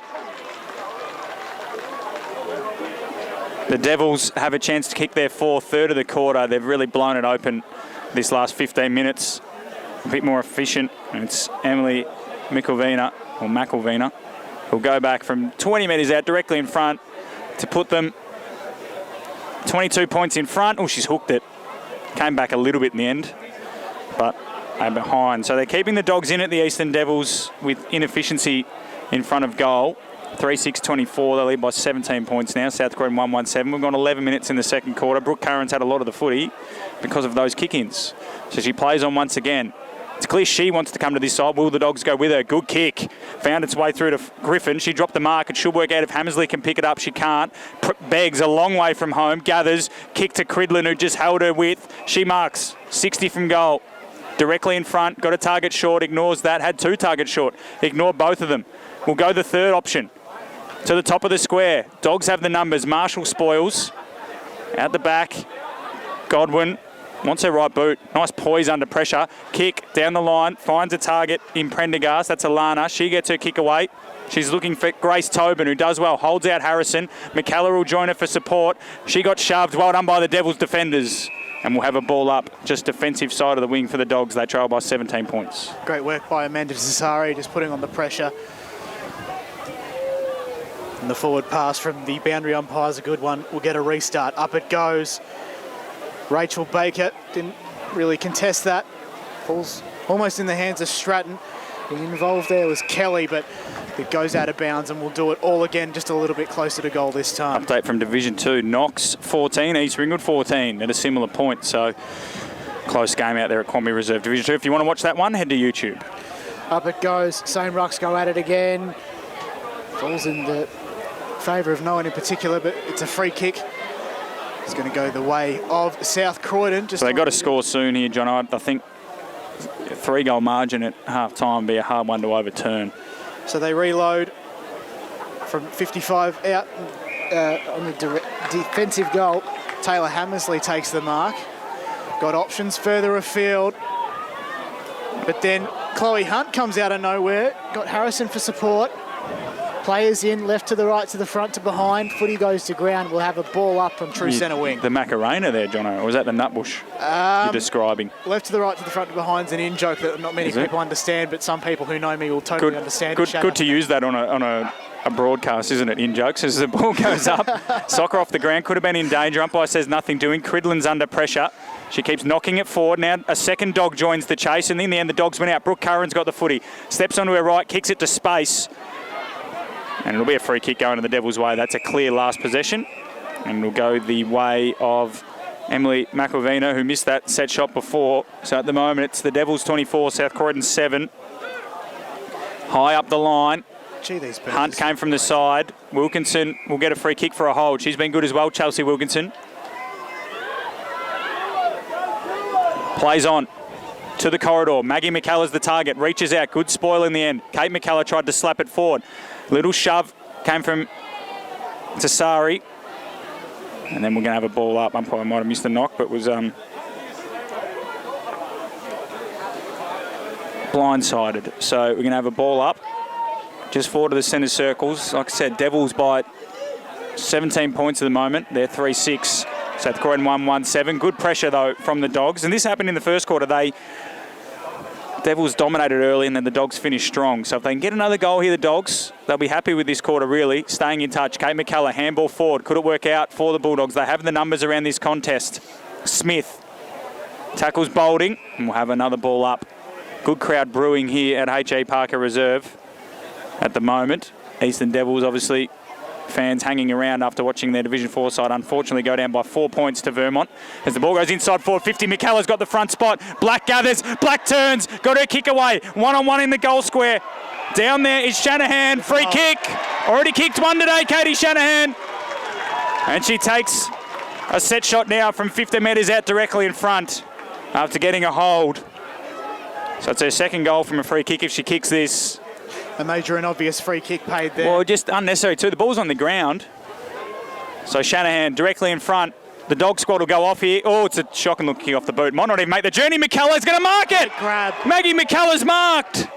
The Devils have a chance to kick their fourth, third of the quarter. They've really blown it open this last 15 minutes. A bit more efficient. And it's Emily McElvina, who'll go back from 20 metres out directly in front to put them 22 points in front. Oh, she's hooked it. Came back a little bit in the end, but they're behind. So they're keeping the Dogs in at the Eastern Devils with inefficiency in front of goal. 3-6-24, they lead by 17 points now. South Croydon 1-1-7. We've gone 11 minutes in the second quarter. Brooke Curran's had a lot of the footy because of those kick-ins. So she plays on once again. It's clear she wants to come to this side. Will the Dogs go with her? Good kick. Found its way through to Griffin. She dropped the mark. It should work out if Hammersley can pick it up. She can't. Beggs a long way from home. Gathers. Kick to Cridlin, who just held her width. She marks 60 from goal. Directly in front. Got a target short. Ignores that. Had two targets short. Ignored both of them. We'll go the third option. To the top of the square. Dogs have the numbers. Marshall spoils. Out the back. Godwin wants her right boot. Nice poise under pressure. Kick down the line. Finds a target in Prendergast. That's Alana. She gets her kick away. She's looking for Grace Tobin, who does well. Holds out Harrison. McKellar will join her for support. She got shoved. Well done by the Devils defenders. And we'll have a ball up. Just defensive side of the wing for the Dogs. They trail by 17 points. Great work by Amanda Cesare, just putting on the pressure. And the forward pass from the boundary umpire is a good one. We'll get a restart. Up it goes. Rachel Baker didn't really contest that. Falls almost in the hands of Stratton. Being involved there was Kelly, but it goes out of bounds, and we'll do it all again just a little bit closer to goal this time. Update from Division 2. Knox 14, East Ringwood 14 at a similar point. So close game out there at Quamby Reserve Division 2. If you want to watch that one, head to YouTube. Up it goes. Same rucks go at it again. Falls in the favour of no one in particular, but it's a free kick. It's going to go the way of South Croydon. So they got to score soon here, John. I think a 3-goal margin at half-time would be a hard one to overturn. So they reload from 55 out on the defensive goal. Taylor Hammersley takes the mark. Got options further afield. But then Chloe Hunt comes out of nowhere. Got Harrison for support. Players in, left to the right, to the front, to behind. Footy goes to ground. We'll have a ball up from true centre wing. The Macarena there, Jono, or was that the Nutbush you're describing? Left to the right, to the front, to behind is an in-joke that not many people understand, but some people who know me will totally understand. Good to use that on a broadcast, isn't it, in-jokes? As the ball goes up, soccer off the ground, could have been in danger. Umpire says nothing doing. Cridlin's under pressure. She keeps knocking it forward. Now a second dog joins the chase, and in the end the Dogs went out. Brooke Curran's got the footy. Steps onto her right, kicks it to space. And it'll be a free kick going to the Devils' way. That's a clear last possession. And it'll go the way of Emily McElvina, who missed that set shot before. So at the moment, it's the Devils 24, South Croydon 7. High up the line. Hunt came from the side. Wilkinson will get a free kick for a hold. She's been good as well, Chelsea Wilkinson. Plays on to the corridor. Maggie McKellar's the target. Reaches out. Good spoil in the end. Kate McKellar tried to slap it forward. Little shove came from Tassari. And then we're going to have a ball up. Umpire might have missed the knock, but was blindsided. So we're going to have a ball up just forward to the centre circles. Like I said, Devils by 17 points at the moment. They're 3-6. South Croydon 1-1-7. Good pressure, though, from the Dogs. And this happened in the first quarter. Devils dominated early, and then the Dogs finished strong. So if they can get another goal here, the Dogs, they'll be happy with this quarter, really. Staying in touch. Kate McKellar, handball forward. Could it work out for the Bulldogs? They have the numbers around this contest. Smith tackles Boulding, and we'll have another ball up. Good crowd brewing here at H.A. Parker Reserve at the moment. Eastern Devils, obviously, fans hanging around after watching their Division 4 side unfortunately go down by 4 points to Vermont. As the ball goes inside forward 50, McKellar's got the front spot. Black gathers, Black turns, got her kick away. 1-on-1 in the goal square. Down there is Shanahan, free kick. Already kicked one today, Katie Shanahan. And she takes A set shot now from 50 metres out directly in front after getting a hold. So it's her second goal from a free kick if she kicks this. A major and obvious free kick paid there. Well, just unnecessary too. The ball's on the ground. So Shanahan directly in front. The dog squad will go off here. Oh, it's a shocking look kick off the boot. Might not even make the journey. McKellar's going to mark it. Grab. Maggie McKellar's marked.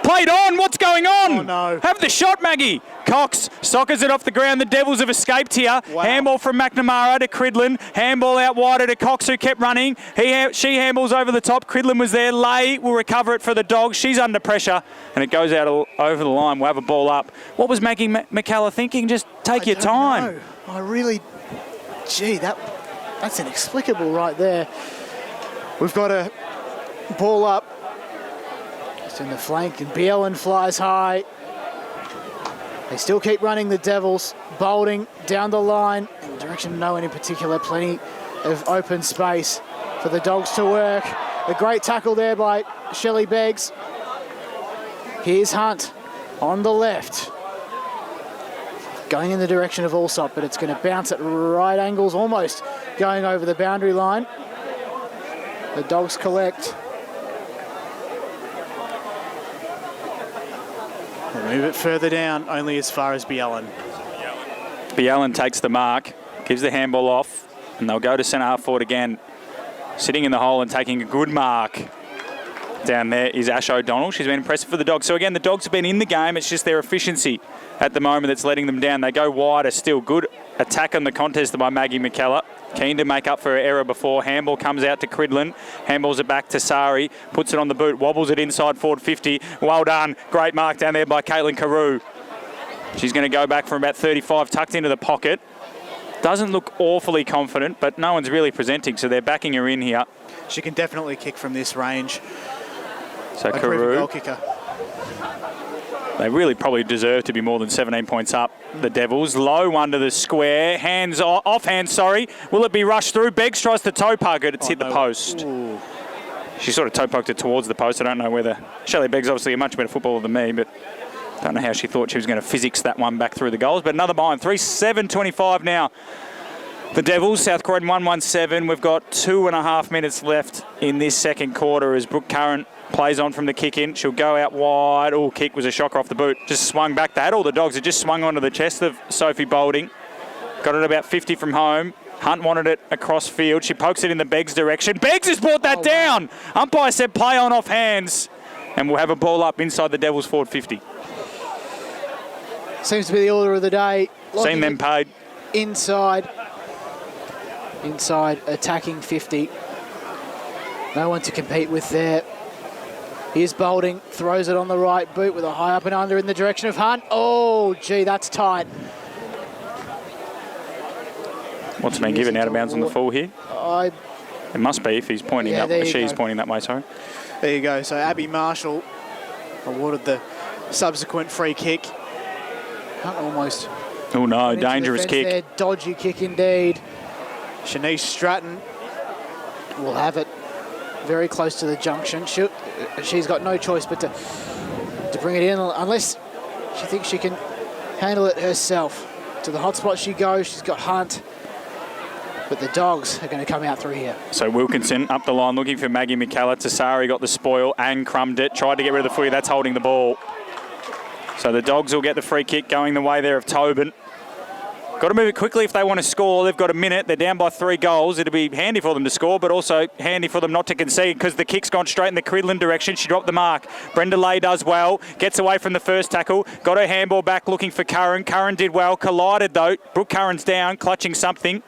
Played on. What's going on? Oh, no. Have the shot, Maggie. Cox sockers it off the ground. The Devils have escaped here. Wow. Handball from McNamara to Cridlin. Handball out wider to Cox, who kept running. She handballs over the top. Cridlin was there. Lay will recover it for the Dogs. She's under pressure, and it goes out over the line. We'll have a ball up. What was Maggie McKellar thinking? Just take your time. No, I really... Gee, that's inexplicable right there. We've got a ball up. Just in the flank, and Bielen flies high. They still keep running, the Devils. Boulding down the line in the direction of no one in particular. Plenty of open space for the Dogs to work. A great tackle there by Shelley Beggs. Here's Hunt on the left. Going in the direction of Allsop, but it's going to bounce at right angles, almost going over the boundary line. The Dogs collect. They'll move it further down, only as far as Bielen. Bielen takes the mark, gives the handball off, and they'll go to centre half forward again. Sitting in the hole and taking a good mark. Down there is Ash O'Donnell. She's been impressive for the Dogs. So again, the Dogs have been in the game. It's just their efficiency at the moment that's letting them down. They go wider still. Good attack on the contest by Maggie McKellar. Keen to make up for her error before. Handball comes out to Cridlin. Handballs it back to Sari. Puts it on the boot. Wobbles it inside forward 50. Well done. Great mark down there by Caitlin Carew. She's going to go back from about 35, tucked into the pocket. Doesn't look awfully confident, but no one's really presenting, so they're backing her in here. She can definitely kick from this range. So Like Carew, goal Carew, kicker. they really probably deserve to be more than 17 points up. The Devils, low one to the square, hands offhand, sorry. Will it be rushed through? Beggs tries to toe poke it. It's hit the post. Ooh. She sort of toe poked it towards the post. I don't know whether... Shelley Beggs obviously a much better footballer than me, but don't know how she thought she was going to physics that one back through the goals. But another behind. 3-7-25 now. The Devils, South Croydon 1-1-7. We've got 2.5 minutes left in this second quarter as Brooke Curran plays on from the kick in. She'll go out wide. Oh, kick was a shocker off the boot. Just swung back. They had all the Dogs. It just swung onto the chest of Sophie Boulding. Got it about 50 from home. Hunt wanted it across field. She pokes it in the Beggs direction. Beggs has brought that down. Umpire said play on off hands. And we'll have a ball up inside the Devils forward 50. Seems to be the order of the day. Seen them paid. Inside attacking 50. No one to compete with there. Here's Boulding, throws it on the right boot with a high up and under in the direction of Hunt. Oh, gee, that's tight. What's been given out of bounds on the full here? It must be if he's pointing that way. She's pointing that way, sorry. There you go. So Abby Marshall awarded the subsequent free kick. Hunt almost. Oh no, dangerous kick. There. Dodgy kick indeed. Shanice Stratton will have it very close to the junction. She's got no choice but to bring it in, unless she thinks she can handle it herself. To the hot spot she goes. She's got Hunt. But the Dogs are going to come out through here. So Wilkinson up the line looking for Maggie McKellar. Tassari got the spoil and crumbed it. Tried to get rid of the footy. That's holding the ball. So the Dogs will get the free kick going the way there of Tobin. Got to move it quickly if they want to score. They've got a minute. They're down by 3 goals. It'll be handy for them to score, but also handy for them not to concede because the kick's gone straight in the Cridlin direction. She dropped the mark. Brenda Lay does well. Gets away from the first tackle. Got her handball back looking for Curran. Curran did well. Collided though. Brooke Curran's down, clutching something.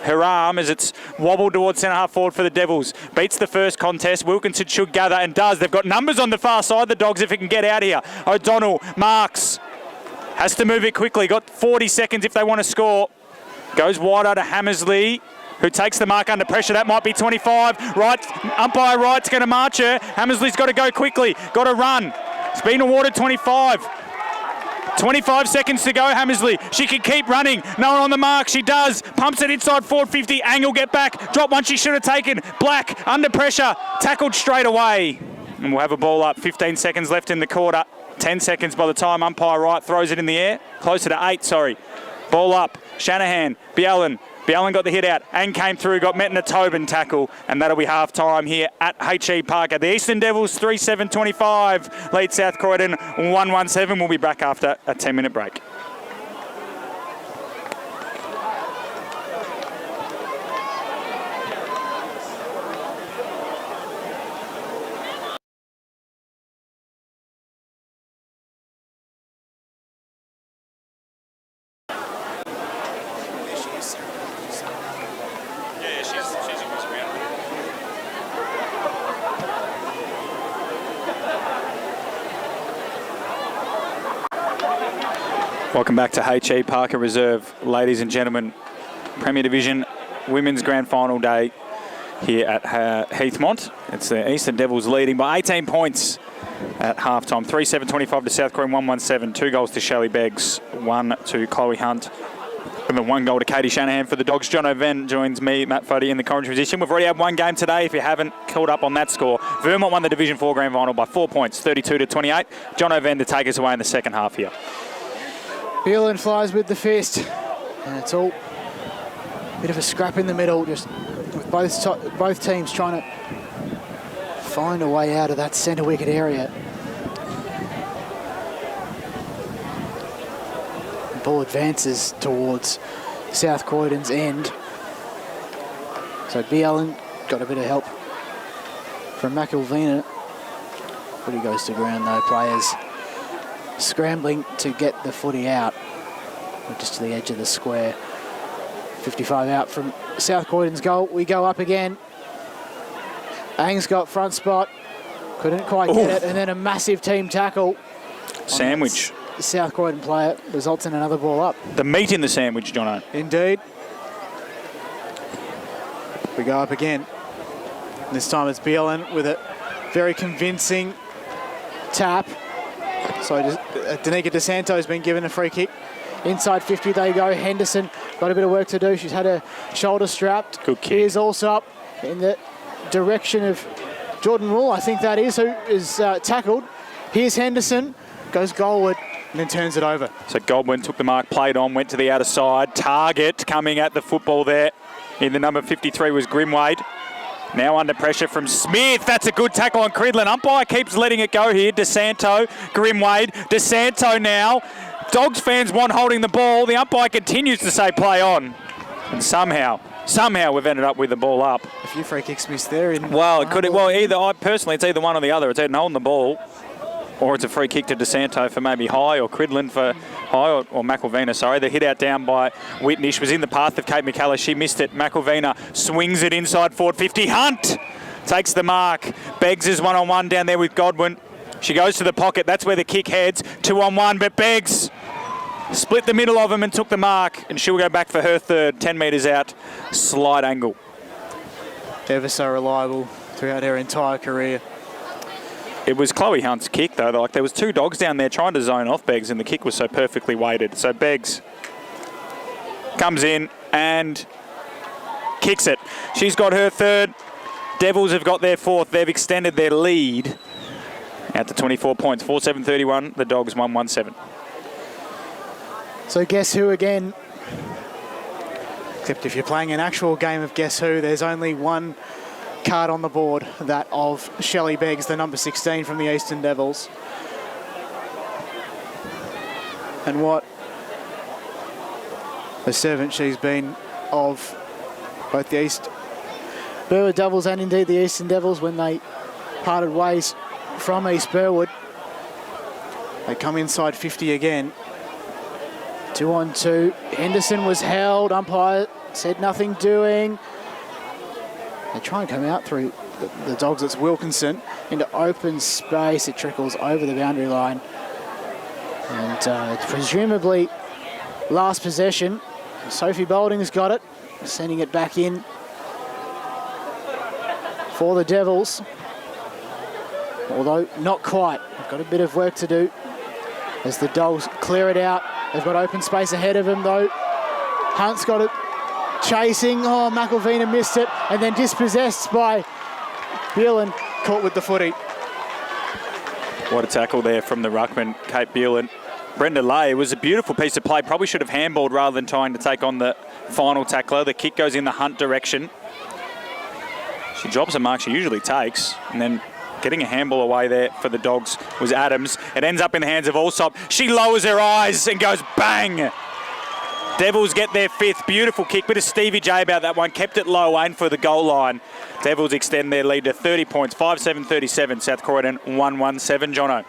Her arm as it's wobbled towards centre half forward for the Devils. Beats the first contest. Wilkinson should gather and does. They've got numbers on the far side, the Dogs, if it can get out here. O'Donnell marks. Has to move it quickly. Got 40 seconds if they want to score. Goes wider to Hammersley, who takes the mark under pressure. That might be 25. Right, umpire Wright's going to march her. Hammersley's got to go quickly. Got to run. It's been awarded 25. 25 seconds to go, Hammersley. She can keep running. No one on the mark. She does. Pumps it inside 450. Angle, get back. Drop one she should have taken. Black, under pressure. Tackled straight away. And we'll have a ball up. 15 seconds left in the quarter. 10 seconds by the time umpire Wright throws it in the air. Closer to 8, sorry. Ball up. Shanahan, Bielen, Bjelland got the hit out and came through, got met in a Tobin tackle, and that'll be half-time here at HE Parker. The Eastern Devils 3-7-25 lead South Croydon 1-1-7. We'll be back after a 10-minute break. Welcome back to HE Parker Reserve, ladies and gentlemen. Premier Division Women's Grand Final day here at Heathmont. It's the Eastern Devils leading by 18 points at halftime. 3-7-25 to South Croydon, 1-1-7. 2 goals to Shelley Beggs, 1 to Chloe Hunt, and then 1 goal to Katie Shanahan for the Dogs. John O'Ven joins me, Matt Foddy, in the commentary position. We've already had one game today. If you haven't caught up on that score, Vermont won the Division 4 Grand Final by 4 points, 32-28. John O'Ven to take us away in the second half here. Bjelland flies with the fist, and it's all a bit of a scrap in the middle, just with both teams trying to find a way out of that centre wicket area. The ball advances towards South Croydon's end. So Bjelland got a bit of help from McElvina, but he goes to ground though. Players scrambling to get the footy out, just to the edge of the square. 55 out from South Croydon's goal. We go up again. Ang's got front spot, couldn't quite get it, and then a massive team tackle. Sandwich. South Croydon player results in another ball up. The meat in the sandwich, Jono. Indeed. We go up again. This time it's Bjelland with a very convincing tap. So Danica DeSanto has been given a free kick. Inside 50 they go. Henderson got a bit of work to do. She's had her shoulder strapped. Good kick. Here's also up in the direction of Jordan Rule, I think that is, who is tackled. Here's Henderson, goes goalward and then turns it over. So Godwin took the mark, played on, went to the outer side. Target coming at the football there in the number 53 was Grimwade. Now under pressure from Smith. That's a good tackle on Cridlin. Umpire keeps letting it go here. DeSanto, Grimwade. DeSanto now. Dogs fans want holding the ball. The umpire continues to say play on. And somehow we've ended up with the ball up. A few free kicks missed there. Personally, it's either one or the other. It's either holding the ball or it's a free kick to DeSanto for maybe High, or Cridlin for High, or McElvina, sorry. The hit out down by Whitnish was in the path of Kate McCullough. She missed it. McElvina swings it inside forward 50. Hunt takes the mark. Beggs is one-on-one down there with Godwin. She goes to the pocket. That's where the kick heads. 2-on-1, but Beggs split the middle of him and took the mark, and she'll go back for her third. 10 metres out, slight angle. Ever so reliable throughout her entire career. It was Chloe Hunt's kick, though. Like, there was 2 dogs down there trying to zone off Beggs, and the kick was so perfectly weighted. So Beggs comes in and kicks it. She's got her third. Devils have got their fourth. They've extended their lead out to 24 points. 4-7-31. The Dogs 1-1-7. So guess who again? Except if you're playing an actual game of guess who, there's only one card on the board, that of Shelley Beggs, the number 16 from the Eastern Devils. And what a servant she's been of both the East Burwood Devils and indeed the Eastern Devils when they parted ways from East Burwood. They come inside 50 again. 2-on-2. Henderson was held. Umpire said nothing doing. They try and come out through the Dogs. It's Wilkinson into open space. It trickles over the boundary line. And presumably last possession. Sophie Bolding's got it, sending it back in for the Devils. Although not quite. They've got a bit of work to do as the Dogs clear it out. They've got open space ahead of them though. Hunt's got it chasing. Oh, McElvina missed it and then dispossessed by Bjelland, caught with the footy. What a tackle there from the ruckman, Kate Bjelland. Brenda Lay, it was a beautiful piece of play. Probably should have handballed rather than trying to take on the final tackler. The kick goes in the Hunt direction. She drops a mark she usually takes, and then getting a handball away there for the Dogs was Adams. It ends up in the hands of Allsop. She lowers her eyes and goes bang. Devils get their 5th. Beautiful kick. Bit of Stevie J about that one. Kept it low, aimed for the goal line. Devils extend their lead to 30 points. 5-7-37. South Croydon 1-1-7. Jono.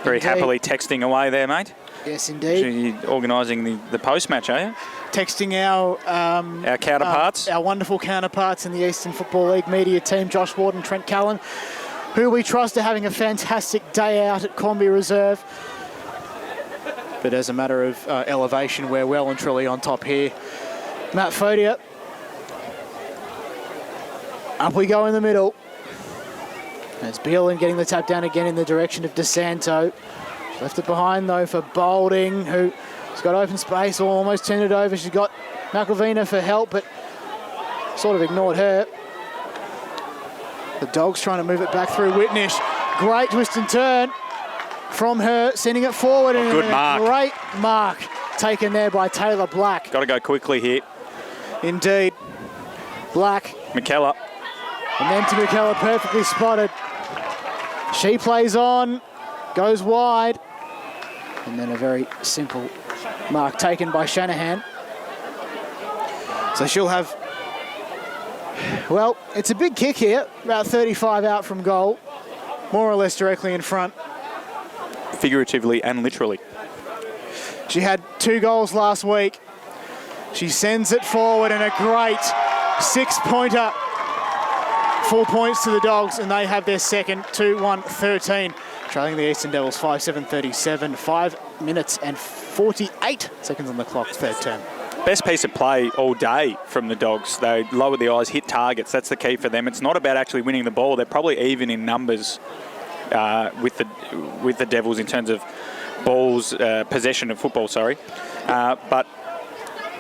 Very Indeed. happily texting away there, mate. Yes, indeed. You're organising the post-match, are you? Texting our counterparts. our wonderful counterparts in the Eastern Football League media team, Josh Ward and Trent Callan, who we trust are having a fantastic day out at Cornby Reserve. But as a matter of elevation, we're well and truly on top here. Matt Fodia. Up we go in the middle. There's Beelan getting the tap down again in the direction of DeSanto. She left it behind though for Boulding, who's got open space, almost turned it over. She's got McElvina for help, but sort of ignored her. The Dogs trying to move it back through Whitnish. Great twist and turn from her, sending it forward. And good mark. Great mark taken there by Taylor Black. Got to go quickly here. Indeed. Black. McKellar. And then to McKellar, perfectly spotted. She plays on, goes wide. And then a very simple mark taken by Shanahan. So she'll have, well, it's a big kick here, about 35 out from goal, more or less directly in front. Figuratively and literally. She had 2 goals last week. She sends it forward and a great 6-pointer. 4 points to the Dogs, and they have their second, 2-1-13. Trailing the Eastern Devils 5-7-37, 5 minutes and 48 seconds on the clock, third term. Best piece of play all day from the Dogs. They lower the eyes, hit targets. That's the key for them. It's not about actually winning the ball. They're probably even in numbers with the Devils in terms of balls, possession of football, but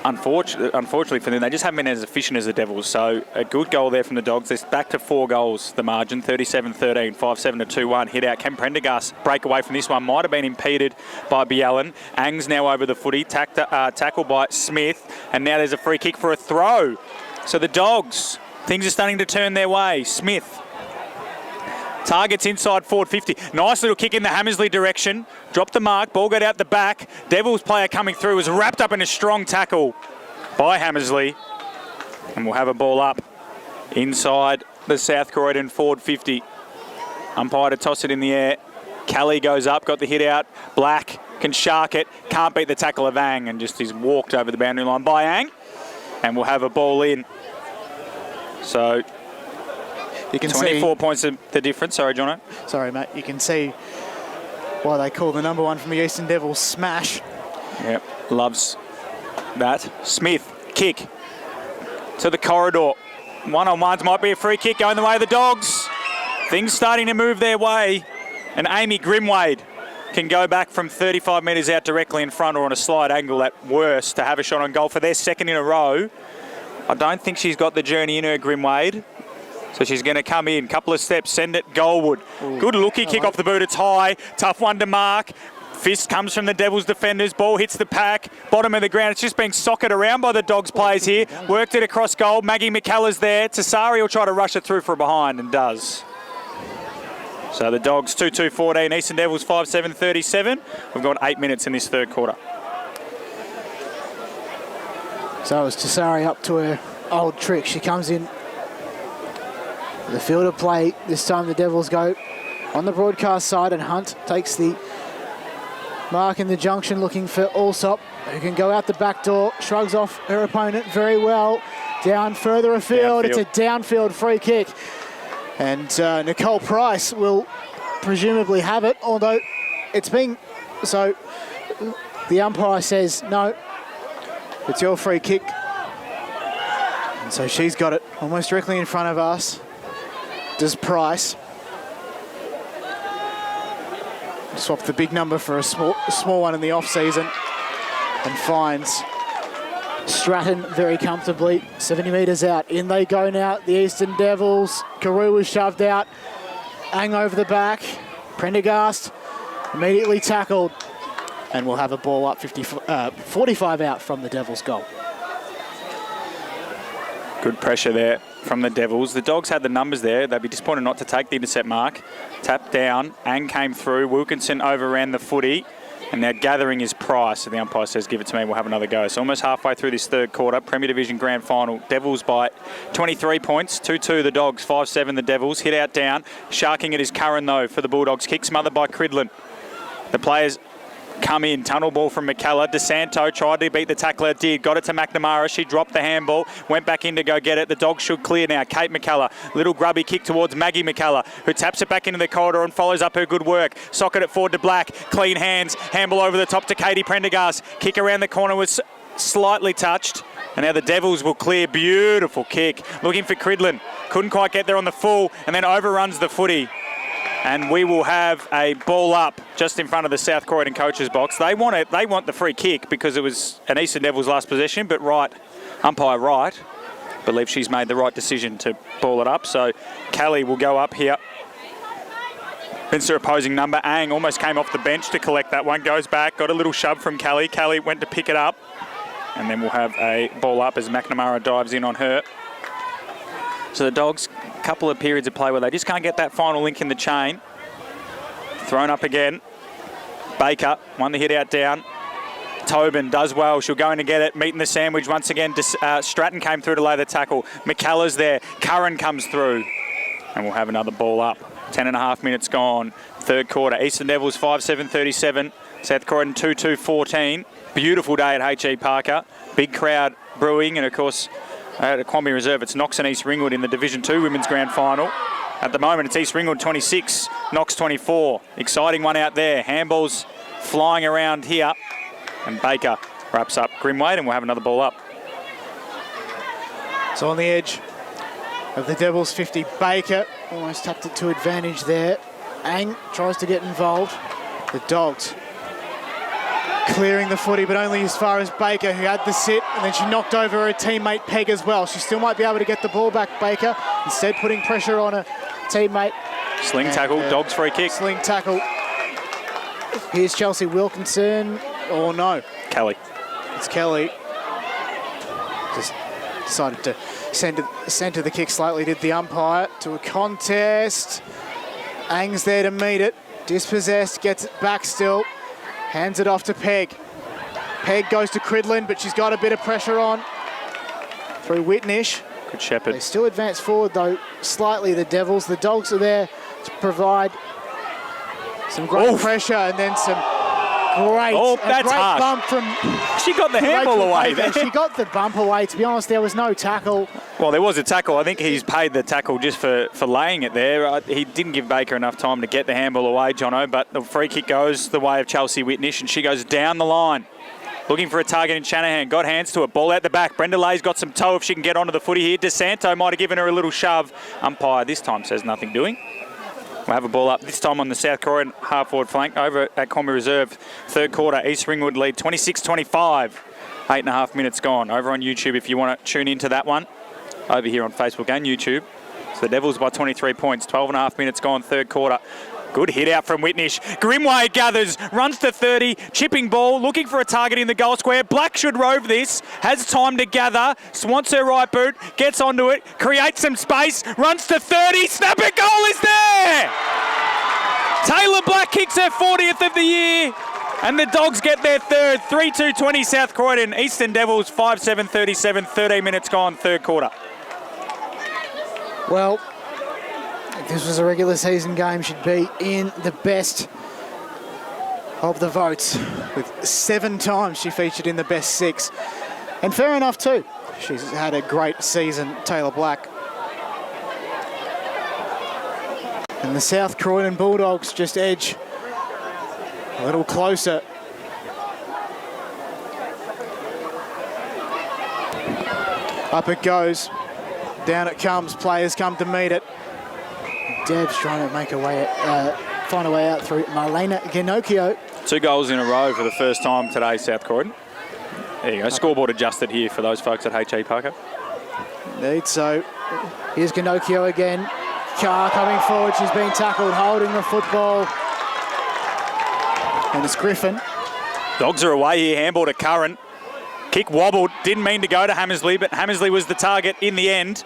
unfortunately for them, they just haven't been as efficient as the Devils. So a good goal there from the Dogs. They're back to 4 goals, the margin, 37-13, 5-7-2-1. Hit out. Cam Prendergast break away from this one. Might have been impeded by Biallen. Ang's now over the footy. Tackled by Smith. And now there's a free kick for a throw. So the Dogs, things are starting to turn their way. Smith. Targets inside forward 50. Nice little kick in the Hammersley direction. Dropped the mark. Ball got out the back. Devils player coming through was wrapped up in a strong tackle by Hammersley. And we'll have a ball up inside the South Croydon forward 50. Umpire to toss it in the air. Kelly goes up, got the hit out. Black can shark it. Can't beat the tackle of Ang and just is walked over the boundary line by Ang. And we'll have a ball in. So You can 24 see, points of the difference. Sorry, Jono. sorry, Matt, you can see why they call the number one from the Eastern Devils smash. Yep, loves that. Smith, kick to the corridor. One-on-ones might be a free kick going the way of the Dogs. Things starting to move their way. And Amy Grimwade can go back from 35 metres out directly in front or on a slight angle at worst to have a shot on goal for their second in a row. I don't think she's got the journey in her, Grimwade. So she's going to come in, couple of steps, send it goalward. Ooh. Good looky kick off the boot, it's high, tough one to mark. Fist comes from the Devils defenders, ball hits the pack, bottom of the ground. It's just being socked around by the Dogs players here. Worked it across goal, Maggie McKellar's there. Tassari will try to rush it through from behind and does. So the Dogs 2-2-14, Eastern Devils 5-7-37. We've got 8 minutes in this third quarter. So it was Tassari up to her old trick. She comes in. The field of play, this time the Devils go on the broadcast side and Hunt takes the mark in the junction looking for Allsop, who can go out the back door, shrugs off her opponent very well. Down further afield, it's a downfield free kick. And Nicole Price will presumably have it, although it's been, so the umpire says, no, it's your free kick. And so she's got it almost directly in front of us. Does Price. Swap the big number for a small one in the off-season and finds Stratton very comfortably, 70 metres out. In they go now, the Eastern Devils. Carew was shoved out. Ang over the back. Prendergast immediately tackled. And we'll have a ball up 45 out from the Devils' goal. Good pressure there from the Devils. The Dogs had the numbers there. They'd be disappointed not to take the intercept mark. Tap down. Ang came through. Wilkinson overran the footy. And now gathering his price. So the umpire says, give it to me, we'll have another go. So almost halfway through this third quarter, Premier Division Grand Final. Devils by 23 points. 2-2 the Dogs, 5-7 the Devils. Hit out down. Sharking it is Curran, though, for the Bulldogs. Kick smothered by Cridlin. The players come in. Tunnel ball from McKellar. DeSanto tried to beat the tackler. Did. Got it to McNamara. She dropped the handball. Went back in to go get it. The Dogs should clear now. Kate McKellar. Little grubby kick towards Maggie McKellar, who taps it back into the corridor and follows up her good work. Socket it forward to Black. Clean hands. Handball over the top to Katie Prendergast. Kick around the corner was slightly touched. And now the Devils will clear. Beautiful kick. Looking for Cridlin. Couldn't quite get there on the full. And then overruns the footy. And we will have a ball up just in front of the South Croydon coaches box. They want it. They want the free kick because it was an Eastern Devils last possession. But umpire Wright, believe she's made the right decision to ball it up. So Kelly will go up here. Against her opposing number. Ang almost came off the bench to collect that one. Goes back. Got a little shove from Kelly. Kelly went to pick it up. And then we'll have a ball up as McNamara dives in on her. So the Dogs, a couple of periods of play where they just can't get that final link in the chain. Thrown up again. Baker, won the hit out down. Tobin does well. She'll go in to get it. Meeting the sandwich once again. Stratton came through to lay the tackle. McKellar's there. Curran comes through. And we'll have another ball up. 10.5 minutes gone. Third quarter. Eastern Devils 5-7-37. South Croydon 2-2-14. Beautiful day at H.E. Parker. Big crowd brewing. And of course, at Kwame Reserve, it's Knox and East Ringwood in the Division 2 Women's Grand Final. At the moment, it's East Ringwood 26, Knox 24. Exciting one out there. Handballs flying around here. And Baker wraps up Grimwade, and we'll have another ball up. So on the edge of the Devils 50, Baker almost tucked it to advantage there. Ang tries to get involved. The Dogs clearing the footy, but only as far as Baker, who had the sit, and then she knocked over her teammate Peg as well. She still might be able to get the ball back, Baker, instead putting pressure on her teammate. Sling tackle, Dogs free kick. Sling tackle. Here's Chelsea Wilkinson, or no. Kelly. It's Kelly. Just decided to centre the kick slightly, did the umpire, to a contest. Ang's there to meet it. Dispossessed, gets it back still. Hands it off to Peg. Peg goes to Cridlin, but she's got a bit of pressure on. Through Whitnish. Good shepherd. They still advance forward, though, slightly, the Devils. The Dogs are there to provide some great pressure, and then some great bump from... She got the handball away there. She got the bump away. To be honest, there was no tackle. Well, there was a tackle. I think he's paid the tackle just for laying it there. He didn't give Baker enough time to get the handball away, Jono, but the free kick goes the way of Chelsea Whitnish, and she goes down the line. Looking for a target in Shanahan. Got hands to it. Ball out the back. Brenda Lay's got some toe if she can get onto the footy here. DeSanto might have given her a little shove. Umpire this time says nothing doing. We'll have a ball up, this time on the South Croydon half-forward flank over at Comrie Reserve. Third quarter, East Ringwood lead 26-25. 8.5 minutes gone. Over on YouTube if you want to tune into that one. Over here on Facebook and YouTube. So the Devils by 23 points. 12.5 minutes gone, third quarter. Good hit out from Whitnish. Grimway gathers, runs to 30, chipping ball, looking for a target in the goal square. Black should rove this, has time to gather, swants her right boot, gets onto it, creates some space, runs to 30, snapper goal is there! Taylor Black kicks her 40th of the year, and the Dogs get their third. 3-2-20 South Croydon, Eastern Devils 5-7-37, 13 minutes gone, third quarter. Well, if this was a regular season game, she'd be in the best of the votes. With 7 times she featured in the best 6. And fair enough too. She's had a great season, Taylor Black. And the South Croydon Bulldogs just edge a little closer. Up it goes. Down it comes. Players come to meet it. Dev's trying to make a way, find a way out through Marlena Ginocchio. 2 goals in a row for the first time today, South Croydon. There you go, scoreboard adjusted here for those folks at H.E. Parker. Indeed, so here's Ginocchio again. Carr coming forward, she's been tackled, holding the football. And it's Griffin. Dogs are away here, handball to Curran. Kick wobbled, didn't mean to go to Hammersley, but Hammersley was the target in the end.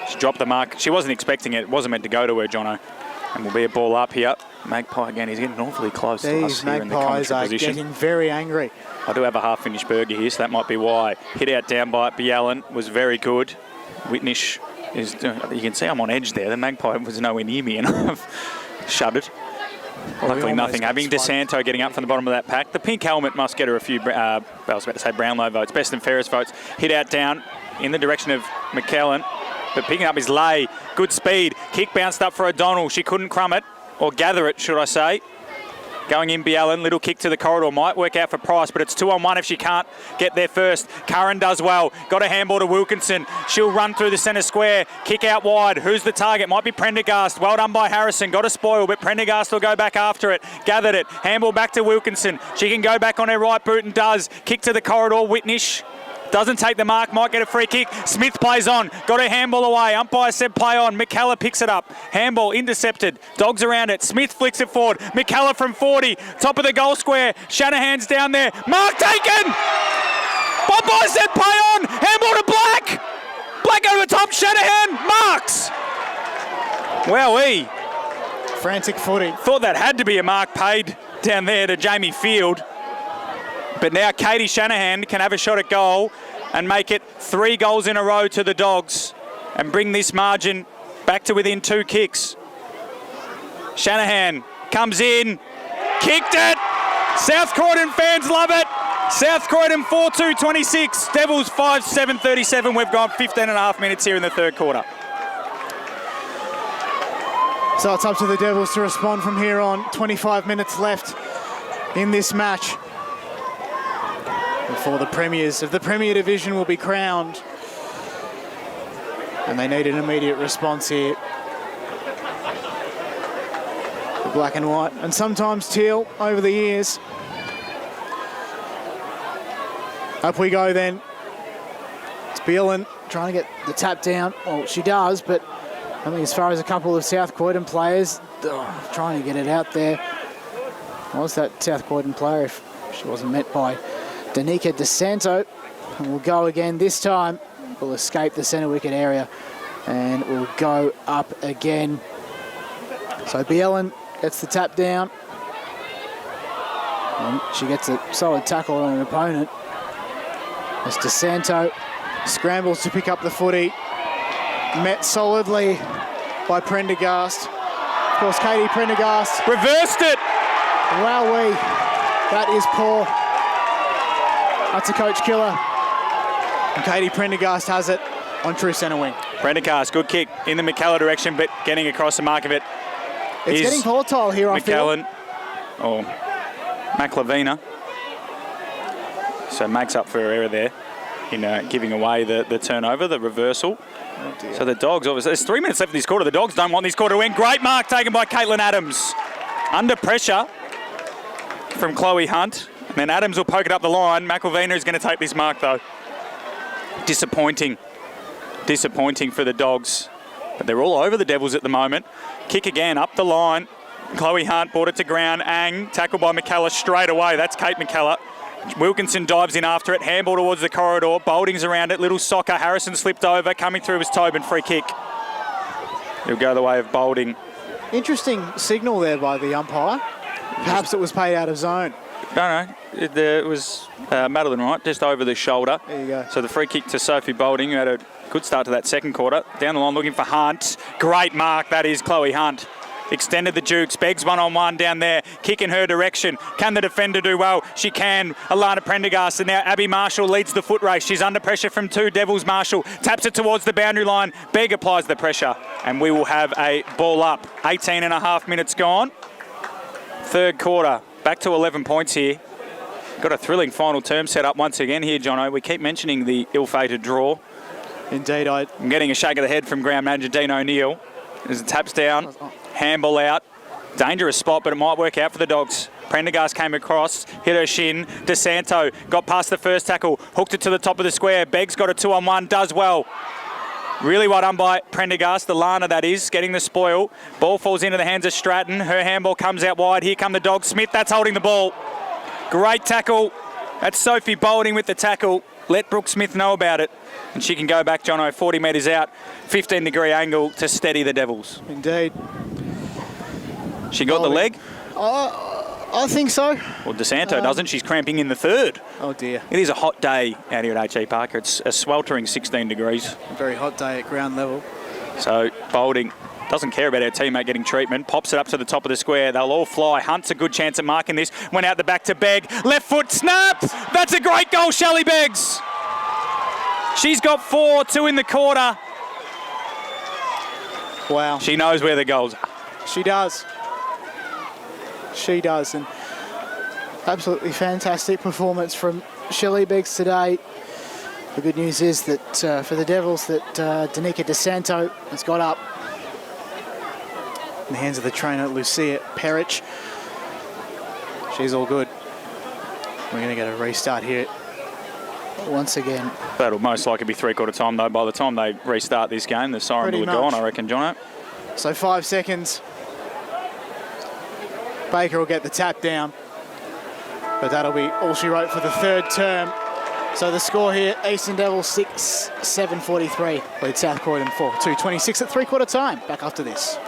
She dropped the mark. She wasn't expecting it. It wasn't meant to go to her, Jono. And will be a ball up here. Magpie again, he's getting awfully close to us here in the commentary position. Getting very angry. I do have a half-finished burger here, so that might be why. Hit out down by Bjelland was very good. Whitnish is doing, you can see I'm on edge there. The Magpie was nowhere near me and I've shuddered. Luckily nothing happening. DeSanto getting up from the bottom of that pack. The pink helmet must get her a few, I was about to say Brownlow votes, best and fairest votes. Hit out down in the direction of McKellen, but picking up his lay. Good speed. Kick bounced up for O'Donnell. She couldn't crumb it, or gather it, should I say. Going in Bjelland, little kick to the corridor, might work out for Price, but it's 2-on-1 if she can't get there first. Curran does well, got a handball to Wilkinson. She'll run through the centre square, kick out wide. Who's the target? Might be Prendergast. Well done by Harrison, got a spoil, but Prendergast will go back after it. Gathered it, handball back to Wilkinson. She can go back on her right boot and does. Kick to the corridor, Whitnish. Doesn't take the mark, might get a free kick. Smith plays on, got her handball away. Umpire said play on. McKellar picks it up. Handball intercepted. Dogs around it. Smith flicks it forward. McKellar from 40. Top of the goal square. Shanahan's down there. Mark taken! Umpire said play on. Handball to Black. Black over the top. Shanahan marks. Wowee. Frantic footy. Thought that had to be a mark paid down there to Jamie Field. But now Katie Shanahan can have a shot at goal and make it 3 goals in a row to the Dogs and bring this margin back to within 2 kicks. Shanahan comes in, kicked it. South Croydon fans love it. South Croydon 4-2-26. Devils 5-7-37. We've gone 15 and a half minutes here in the third quarter. So it's up to the Devils to respond from here on. 25 minutes left in this match before the premiers of the Premier Division will be crowned. And they need an immediate response here. The black and white, and sometimes teal over the years. Up we go then. It's Bjelland trying to get the tap down. Well, she does, but only as far as a couple of South Croydon players. Trying to get it out there. Was that South Croydon player if she wasn't met by Danica DeSanto? And we'll go again this time. We'll escape the centre wicket area and we'll go up again. So Bjelland gets the tap down. And she gets a solid tackle on an opponent. As DeSanto scrambles to pick up the footy. Met solidly by Prendergast. Of course, Katie Prendergast reversed it. Wowee, that is poor. That's a coach killer. And Katie Prendergast has it on true centre wing. Prendergast, good kick in the McKellar direction, but getting across the mark of it. It's getting volatile here, I feel. McKellen, or McLavina. So makes up for her error there in giving away the turnover, the reversal. Oh, so the Dogs, obviously, there's 3 minutes left in this quarter. The Dogs don't want this quarter to win. Great mark taken by Caitlin Adams. Under pressure from Chloe Hunt. And then Adams will poke it up the line. McElvena is going to take this mark, though. Disappointing. Disappointing for the Dogs. But they're all over the Devils at the moment. Kick again, up the line. Chloe Hunt brought it to ground. Ang, tackled by McKellar straight away. That's Kate McKellar. Wilkinson dives in after it. Handball towards the corridor. Bolding's around it. Little soccer. Harrison slipped over. Coming through was Tobin. Free kick. It'll go the way of Bolding. Interesting signal there by the umpire. Perhaps it was paid out of zone. No. It was Madeline Wright, just over the shoulder. There you go. So the free kick to Sophie Bolding, who had a good start to that second quarter. Down the line looking for Hunt. Great mark, that is Chloe Hunt. Extended the Dukes. Beggs 1-on-1 down there. Kick in her direction. Can the defender do well? She can. Alana Prendergast. And now Abby Marshall leads the foot race. She's under pressure from 2. Devils Marshall taps it towards the boundary line. Begg applies the pressure. And we will have a ball up. 18 and a half minutes gone. Third quarter. Back to 11 points here. Got a thrilling final term set up once again here, Jono. We keep mentioning the ill-fated draw. Indeed, I'm getting a shake of the head from ground manager Dean O'Neill. As it taps down, handball out. Dangerous spot, but it might work out for the Dogs. Prendergast came across, hit her shin. DeSanto got past the first tackle, hooked it to the top of the square. Beggs got a 2-on-1, does well. Really well done by Prendergast, the Lana that is, getting the spoil. Ball falls into the hands of Stratton. Her handball comes out wide. Here come the Dogs. Smith, that's holding the ball. Great tackle. That's Sophie Bolding with the tackle. let Brooke Smith know about it. And she can go back, Jono, 40 metres out, 15-degree angle to steady the Devils. Indeed. She got the leg? I think so. Well, DeSanto doesn't. She's cramping in the third. Oh, dear. It is a hot day out here at H.E. Parker. It's a sweltering 16 degrees. A very hot day at ground level. So Boulding doesn't care about her teammate getting treatment. Pops it up to the top of the square. They'll all fly. Hunt's a good chance at marking this. Went out the back to Begg. Left foot snap. That's a great goal, Shelley Beggs. She's got 4, 2 in the quarter. Wow. She knows where the goals are. She does. She does. And absolutely fantastic performance from Shelley Beggs today. The good news is that for the Devils that Danica DeSanto has got up in the hands of the trainer, Lucia Perich. She's all good. We're going to get a restart here once again. That'll most likely be three-quarter time, though. By the time they restart this game, the siren will have gone, I reckon, Jono. So 5 seconds. Baker will get the tap down. But that'll be all she wrote for the third term. So the score here, Eastern Devils 6, 7:43. Lead South Croydon 4, 2:26 at three-quarter time. Back after this.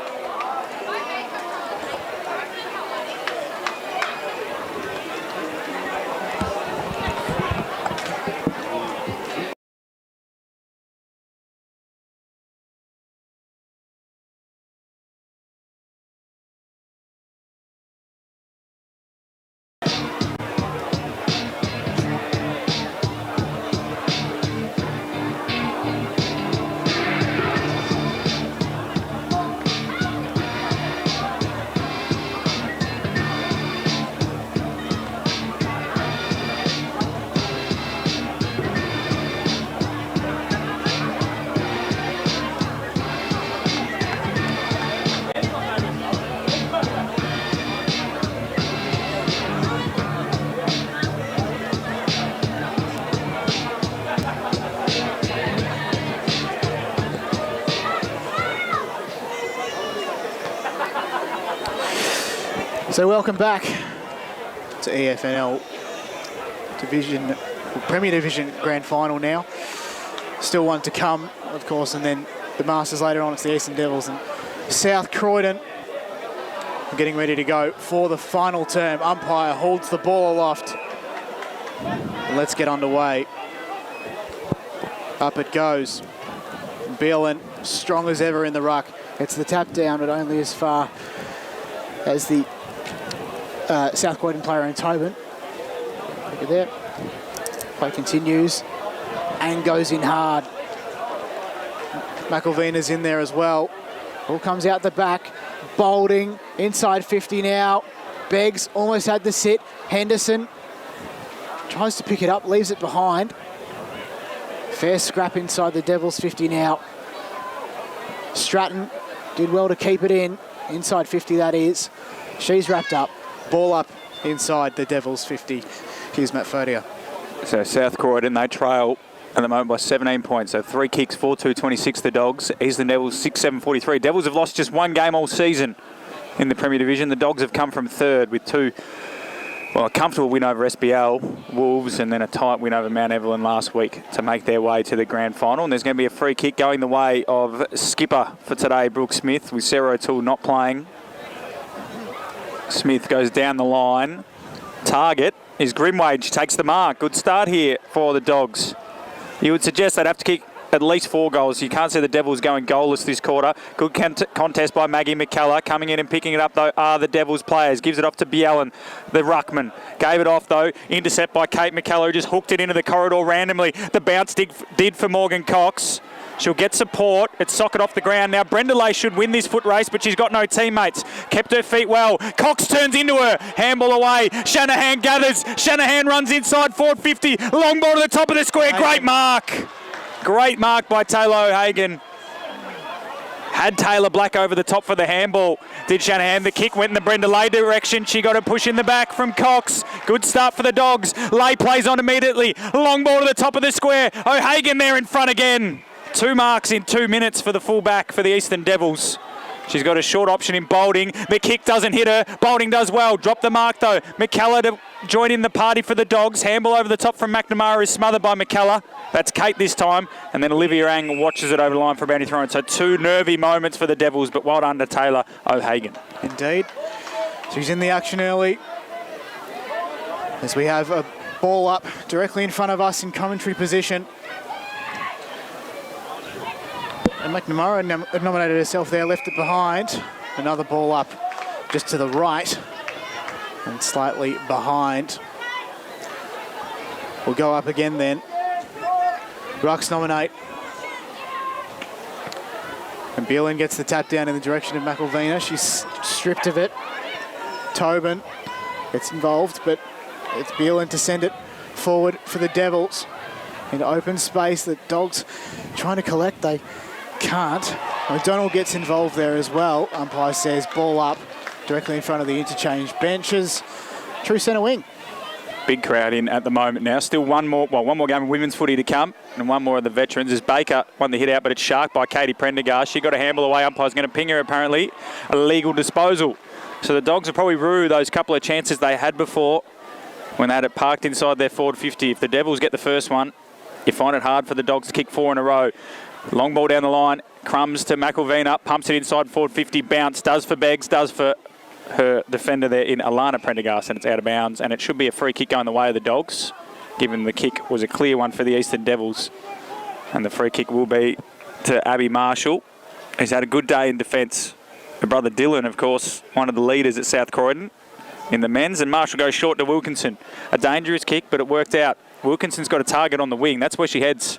So welcome back to EFNL Division, Premier Division Grand Final now. Still one to come, of course, and then the Masters later on. It's the Eastern Devils and South Croydon. We're getting ready to go for the final term. Umpire holds the ball aloft. Let's get underway. Up it goes. Beelan, strong as ever in the ruck. It's the tap down, but only as far as the South Croydon player in Tobin. Look at that. Play continues and goes in hard. McElveena's in there as well. Ball comes out the back. Boulding inside 50 now. Beggs almost had the sit. Henderson tries to pick it up, leaves it behind. Fair scrap inside the Devils 50 now. Stratton did well to keep it in. Inside 50 that is. She's wrapped up. Ball up inside the Devils 50. Here's Matt Fodia. So South Croydon, they trail at the moment by 17 points. So 3 kicks, 4-2-26 the Dogs. Eastern Devils 6-7-43. Devils have lost just 1 game all season in the Premier Division. The Dogs have come from third with a comfortable win over SBL, Wolves, and then a tight win over Mount Evelyn last week to make their way to the grand final. And there's going to be a free kick going the way of skipper for today, Brooke Smith, with Sarah O'Toole not playing. Smith goes down the line. Target is Grimwade. She takes the mark. Good start here for the Dogs. You would suggest they'd have to kick at least 4 goals. You can't see the Devils going goalless this quarter. Good contest by Maggie McKellar. Coming in and picking it up, though, are the Devils players. Gives it off to Bjellan, the ruckman. Gave it off, though. Intercept by Kate McKellar, who just hooked it into the corridor randomly. The bounce did for Morgan Cox. She'll get support. It's socket off the ground. Now Brenda Lay should win this foot race, but she's got no teammates. Kept her feet well. Cox turns into her. Handball away. Shanahan gathers. Shanahan runs inside 450. Long ball to the top of the square. Great mark. Great mark by Taylor O'Hagan. Had Taylor Black over the top for the handball. Did Shanahan. The kick went in the Brenda Lay direction. She got a push in the back from Cox. Good start for the Dogs. Lay plays on immediately. Long ball to the top of the square. O'Hagan there in front again. 2 marks in 2 minutes for the fullback for the Eastern Devils. She's got a short option in Boulding. The kick doesn't hit her. Boulding does well. Drop the mark though. McKellar to join in the party for the Dogs. Handball over the top from McNamara is smothered by McKellar. That's Kate this time. And then Olivia Ang watches it over the line for a boundary throw. So 2 nervy moments for the Devils, but well done to Taylor O'Hagan. Indeed. She's in the action early. As we have a ball up directly in front of us in commentary position. And McNamara nominated herself there, left it behind. Another ball up just to the right and slightly behind. We'll go up again then. Rucks nominate. And Beelan gets the tap down in the direction of McElvina. She's stripped of it. Tobin gets involved, but it's Beelan to send it forward for the Devils. In open space, the Dogs trying to collect, they can't. O'Donnell gets involved there as well. Umpire says ball up directly in front of the interchange benches. True centre wing. Big crowd in at the moment now. Still one more game of women's footy to come, and one more of the veterans as Baker won the hit out, but it's sharked by Katie Prendergast. She got a handball away. Umpire's going to ping her apparently. A legal disposal. So the Dogs will probably rue those couple of chances they had before when they had it parked inside their forward 50. If the Devils get the first one, you find it hard for the Dogs to kick 4 in a row. Long ball down the line. Crumbs to McElvina. Pumps it inside forward 50. Bounce. Does for Beggs. Does for her defender there in Alana Prendergast, and it's out of bounds. And it should be a free kick going the way of the Dogs, given the kick was a clear one for the Eastern Devils. And the free kick will be to Abby Marshall, who's had a good day in defence. Her brother Dylan, of course, one of the leaders at South Croydon in the men's. And Marshall goes short to Wilkinson. A dangerous kick, but it worked out. Wilkinson's got a target on the wing. That's where she heads.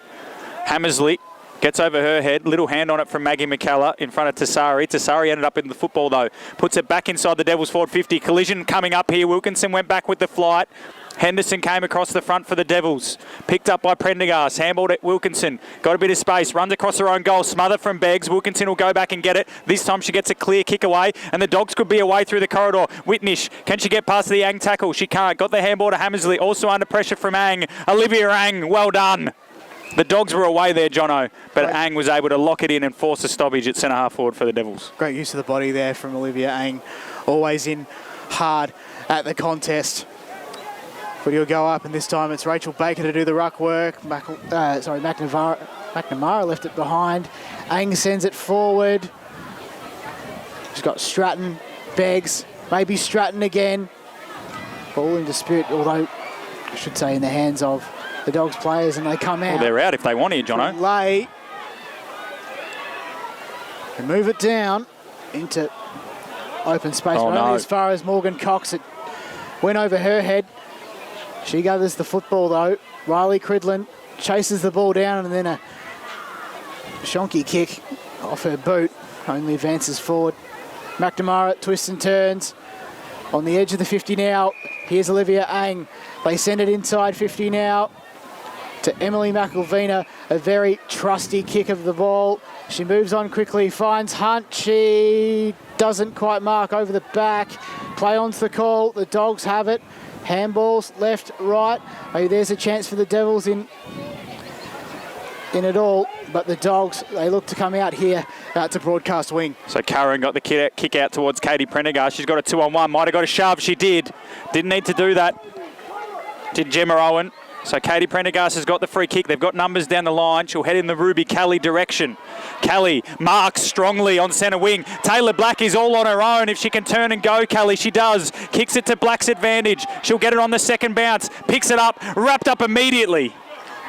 Hammersley gets over her head. Little hand on it from Maggie McKellar in front of Tassari. Tassari ended up in the football, though. Puts it back inside the Devils' forward 50. Collision coming up here. Wilkinson went back with the flight. Henderson came across the front for the Devils. Picked up by Prendergast. Handballed at Wilkinson. Got a bit of space. Runs across her own goal. Smother from Beggs. Wilkinson will go back and get it. This time she gets a clear kick away, and the Dogs could be away through the corridor. Whitnish, can she get past the Ang tackle? She can't. Got the handball to Hammersley. Also under pressure from Ang. Olivia Ang, well done. The Dogs were away there, Jono, but Ang was able to lock it in and force a stoppage at centre half forward for the Devils. Great use of the body there from Olivia Ang. Always in hard at the contest. Footy will go up, and this time it's Rachel Baker to do the ruck work. McNamara left it behind. Ang sends it forward. She's got Stratton, Beggs, maybe Stratton again. Ball in dispute, although I should say in the hands of the Dogs players, and they come out. Well, they're out if they want it, Jono. Lay. And move it down into open space. Oh, Only no. as far as Morgan Cox. It went over her head. She gathers the football, though. Riley Cridlin chases the ball down, and then a shonky kick off her boot. Only advances forward. McNamara twists and turns. On the edge of the 50 now. Here's Olivia Ang. They send it inside 50 now to Emily McElvina. A very trusty kick of the ball. She moves on quickly, finds Hunt. She doesn't quite mark over the back. Play on's the call. The Dogs have it. Handballs left, right. Oh, there's a chance for the Devils in it all. But the Dogs, they look to come out here to broadcast wing. So Karen got the kick out towards Katie Prendergast. She's got a 2-on-1. Might have got a shove. She did. Didn't need to do that. Did Gemma Owen. So Katie Prendergast has got the free kick. They've got numbers down the line. She'll head in the Ruby Kelly direction. Kelly marks strongly on centre wing. Taylor Black is all on her own. If she can turn and go, Kelly, she does. Kicks it to Black's advantage. She'll get it on the second bounce. Picks it up. Wrapped up immediately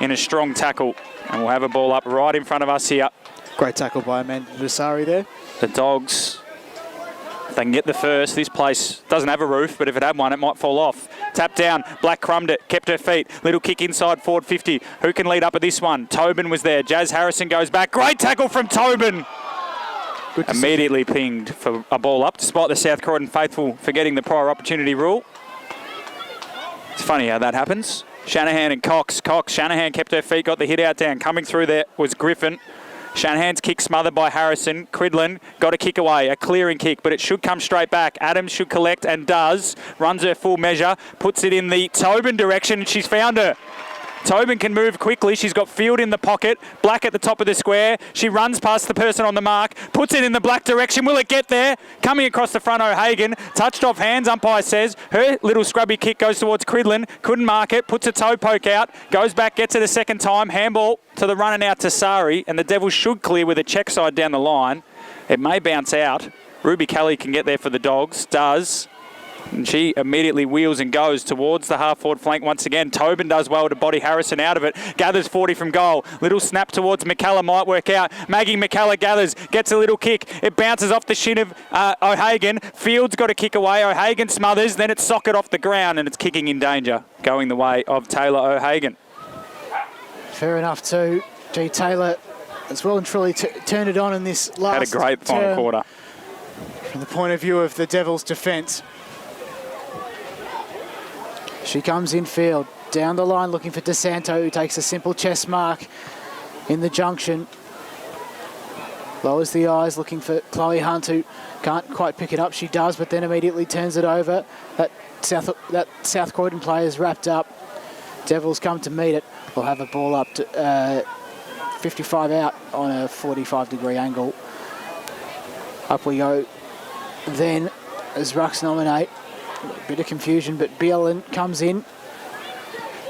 in a strong tackle. And we'll have a ball up right in front of us here. Great tackle by Amanda Dasari there. The Dogs, if they can get the first, this place doesn't have a roof, but if it had one, it might fall off. Tap down, Black crumbed it, kept her feet. Little kick inside, forward 50. Who can lead up at this one? Tobin was there. Jazz Harrison goes back. Great tackle from Tobin. Immediately pinged for a ball up, despite the South Croydon faithful forgetting the prior opportunity rule. It's funny how that happens. Shanahan and Cox. Shanahan kept her feet, got the hit out down. Coming through there was Griffin. Shanahan's kick smothered by Harrison. Cridlin got a kick away, a clearing kick, but it should come straight back. Adams should collect and does. Runs her full measure, puts it in the Tobin direction, and she's found her. Tobin can move quickly. She's got Field in the pocket. Black at the top of the square. She runs past the person on the mark. Puts it in the black direction. Will it get there? Coming across the front, O'Hagan. Touched off hands, umpire says. Her little scrubby kick goes towards Cridlin. Couldn't mark it. Puts a toe poke out. Goes back, gets it a second time. Handball to the running out to Sari. And the Devils should clear with a check side down the line. It may bounce out. Ruby Kelly can get there for the Dogs. Does. And she immediately wheels and goes towards the half-forward flank once again. Tobin does well to body Harrison out of it. Gathers 40 from goal. Little snap towards McCullough might work out. Maggie McCullough gathers, gets a little kick. It bounces off the shin of O'Hagan. Field's got a kick away. O'Hagan smothers. Then it's socket off the ground and it's kicking in danger. Going the way of Taylor O'Hagan. Fair enough too. G. Taylor has well and truly turned it on in this last Had a great final quarter. From the point of view of the Devils' defence. She comes in field, down the line looking for DeSanto, who takes a simple chest mark in the junction. Lowers the eyes, looking for Chloe Hunt, who can't quite pick it up. She does, but then immediately turns it over. That South Croydon player is wrapped up. Devils come to meet it. We'll have a ball up to 55 out on a 45-degree angle. Up we go then as rucks nominate. A bit of confusion, but Bielan comes in.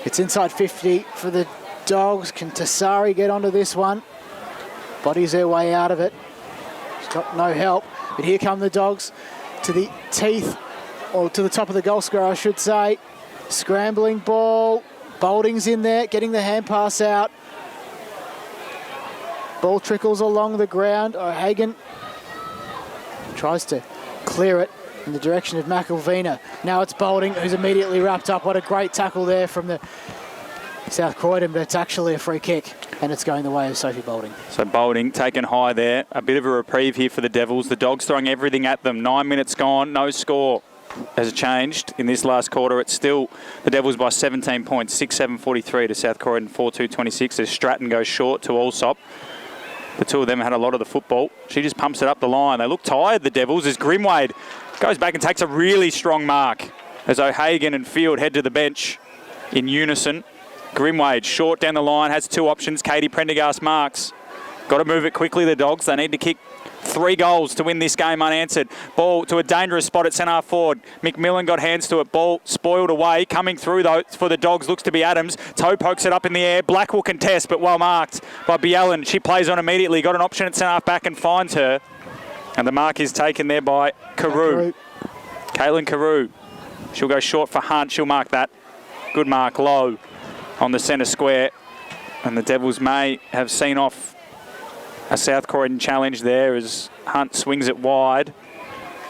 It's inside 50 for the Dogs. Can Tassari get onto this one? Bodies her way out of it. She's got no help. But here come the Dogs to the teeth, or to the top of the goal square, I should say. Scrambling ball. Bolding's in there, getting the hand pass out. Ball trickles along the ground. O'Hagan tries to clear it in the direction of McElvina. Now it's Bolding, who's immediately wrapped up. What a great tackle there from the South Croydon, but it's actually a free kick, and it's going the way of Sophie Bolding. So Bolding taken high there. A bit of a reprieve here for the Devils. The Dogs throwing everything at them. 9 minutes gone, no score has changed in this last quarter. It's still the Devils by 17 points, 6-7-43 to South Croydon, 4-2-26 as Stratton goes short to Allsop. The two of them had a lot of the football. She just pumps it up the line. They look tired, the Devils, as Grimwade goes back and takes a really strong mark as O'Hagan and Field head to the bench in unison. Grimwade short down the line, has two options. Katie Prendergast marks. Got to move it quickly, the Dogs. They need to kick 3 goals to win this game unanswered. Ball to a dangerous spot at centre forward. McMillan got hands to it. Ball spoiled away. Coming through, though, for the Dogs looks to be Adams. Toe pokes it up in the air. Black will contest, but well marked by Bielan. She plays on immediately. Got an option at centre back and finds her. And the mark is taken there by Carew. Caitlin Carew. She'll go short for Hunt. She'll mark that. Good mark, low on the centre square. And the Devils may have seen off a South Croydon challenge there as Hunt swings it wide.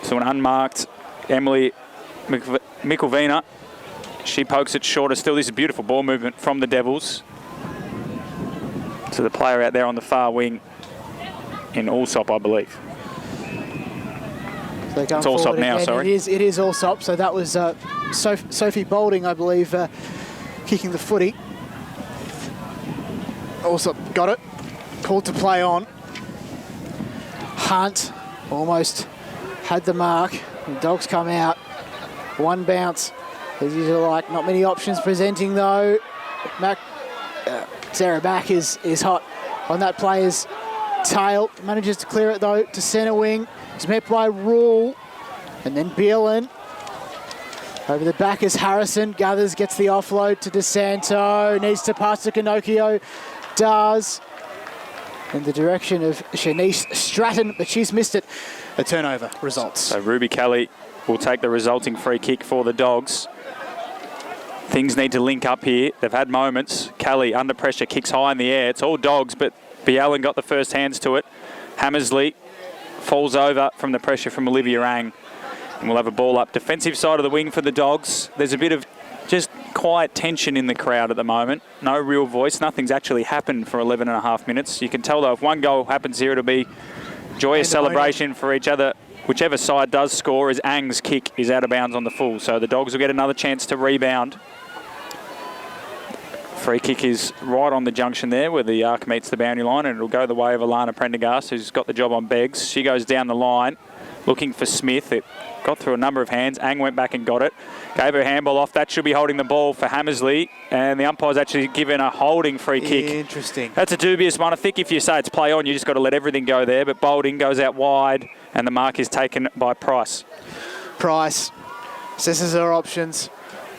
So an unmarked Emily Mickelvina. She pokes it shorter still. This is beautiful ball movement from the Devils. To the player out there on the far wing in Allsop, I believe. So it's Allsop now, sorry. It is Allsop. So that was Sophie Bolding, I believe, kicking the footy. Allsop got it. Called to play on. Hunt almost had the mark. The Dogs come out. One bounce. As usual, like, not many options presenting though. Sarah Mack is hot on that player's tail. Manages to clear it though to centre wing. It's met by Rule. And then Bielan. Over the back is Harrison. Gathers, gets the offload to DeSanto. Needs to pass to Pinocchio. Does. In the direction of Shanice Stratton, but she's missed it. A turnover results. So Ruby Kelly will take the resulting free kick for the Dogs. Things need to link up here. They've had moments. Kelly under pressure, kicks high in the air. It's all Dogs, but Bielan got the first hands to it. Hammersley falls over from the pressure from Olivia Ang. And we'll have a ball up. Defensive side of the wing for the Dogs. There's a bit of just quiet tension in the crowd at the moment. No real voice. Nothing's actually happened for 11 and a half minutes. You can tell, though, if one goal happens here, it'll be joyous celebration for each other. Whichever side does score, as Ang's kick is out of bounds on the full. So the Dogs will get another chance to rebound. Free kick is right on the junction there where the arc meets the boundary line, and it'll go the way of Alana Prendergast, who's got the job on Beggs. She goes down the line. looking for Smith. It got through a number of hands. Ang went back and got it. Gave her handball off. That should be holding the ball for Hammersley. And the umpire's actually given a holding free kick. Interesting. That's a dubious one. I think if you say it's play on, you just got to let everything go there. But Boulding goes out wide, and the mark is taken by Price. Price assesses her options.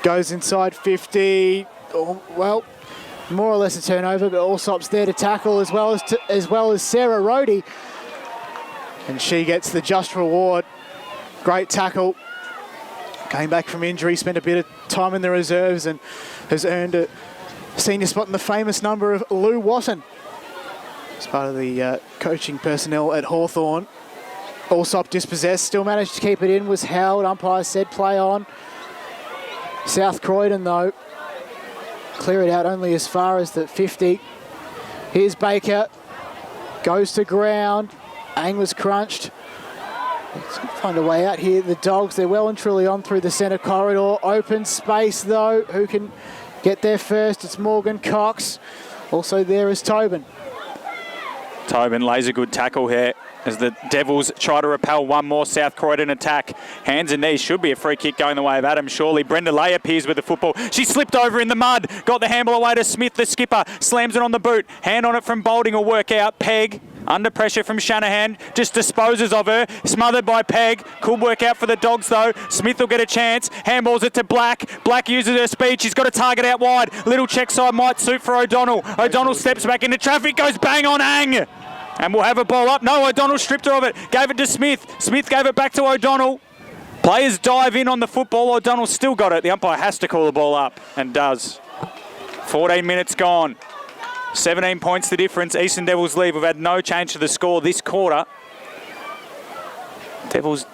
Goes inside 50. Oh, well, more or less a turnover, but Allsop's there to tackle as well as Sarah Rohde. And she gets the just reward. Great tackle. Came back from injury, spent a bit of time in the reserves and has earned a senior spot in the famous number of Lou Watson. As part of the coaching personnel at Hawthorn. Allsop dispossessed, still managed to keep it in, was held. Umpire said play on. South Croydon, though, clear it out only as far as the 50. Here's Baker. Goes to ground. Ang was crunched. Let's find a way out here. The Dogs, they're well and truly on through the centre corridor. Open space, though. Who can get there first? It's Morgan Cox. Also there is Tobin. Tobin lays a good tackle here as the Devils try to repel one more South Croydon attack. Hands and knees, should be a free kick going the way of Adam Shawley. Brenda Lay appears with the football. She slipped over in the mud, got the handball away to Smith, the skipper, slams it on the boot. Hand on it from Boulding will work out. Pegg, under pressure from Shanahan, just disposes of her. Smothered by Pegg. Could work out for the Dogs though. Smith will get a chance. Handballs it to Black. Black uses her speed. She's got a target out wide. Little check side might suit for O'Donnell. O'Donnell steps back into traffic, goes bang on Ang. And we'll have a ball up. No, O'Donnell stripped her of it. Gave it to Smith. Smith gave it back to O'Donnell. Players dive in on the football. O'Donnell still got it. The umpire has to call the ball up and does. 14 minutes gone. 17 points the difference. Eastern Devils leave. We've had no change to the score this quarter. Devils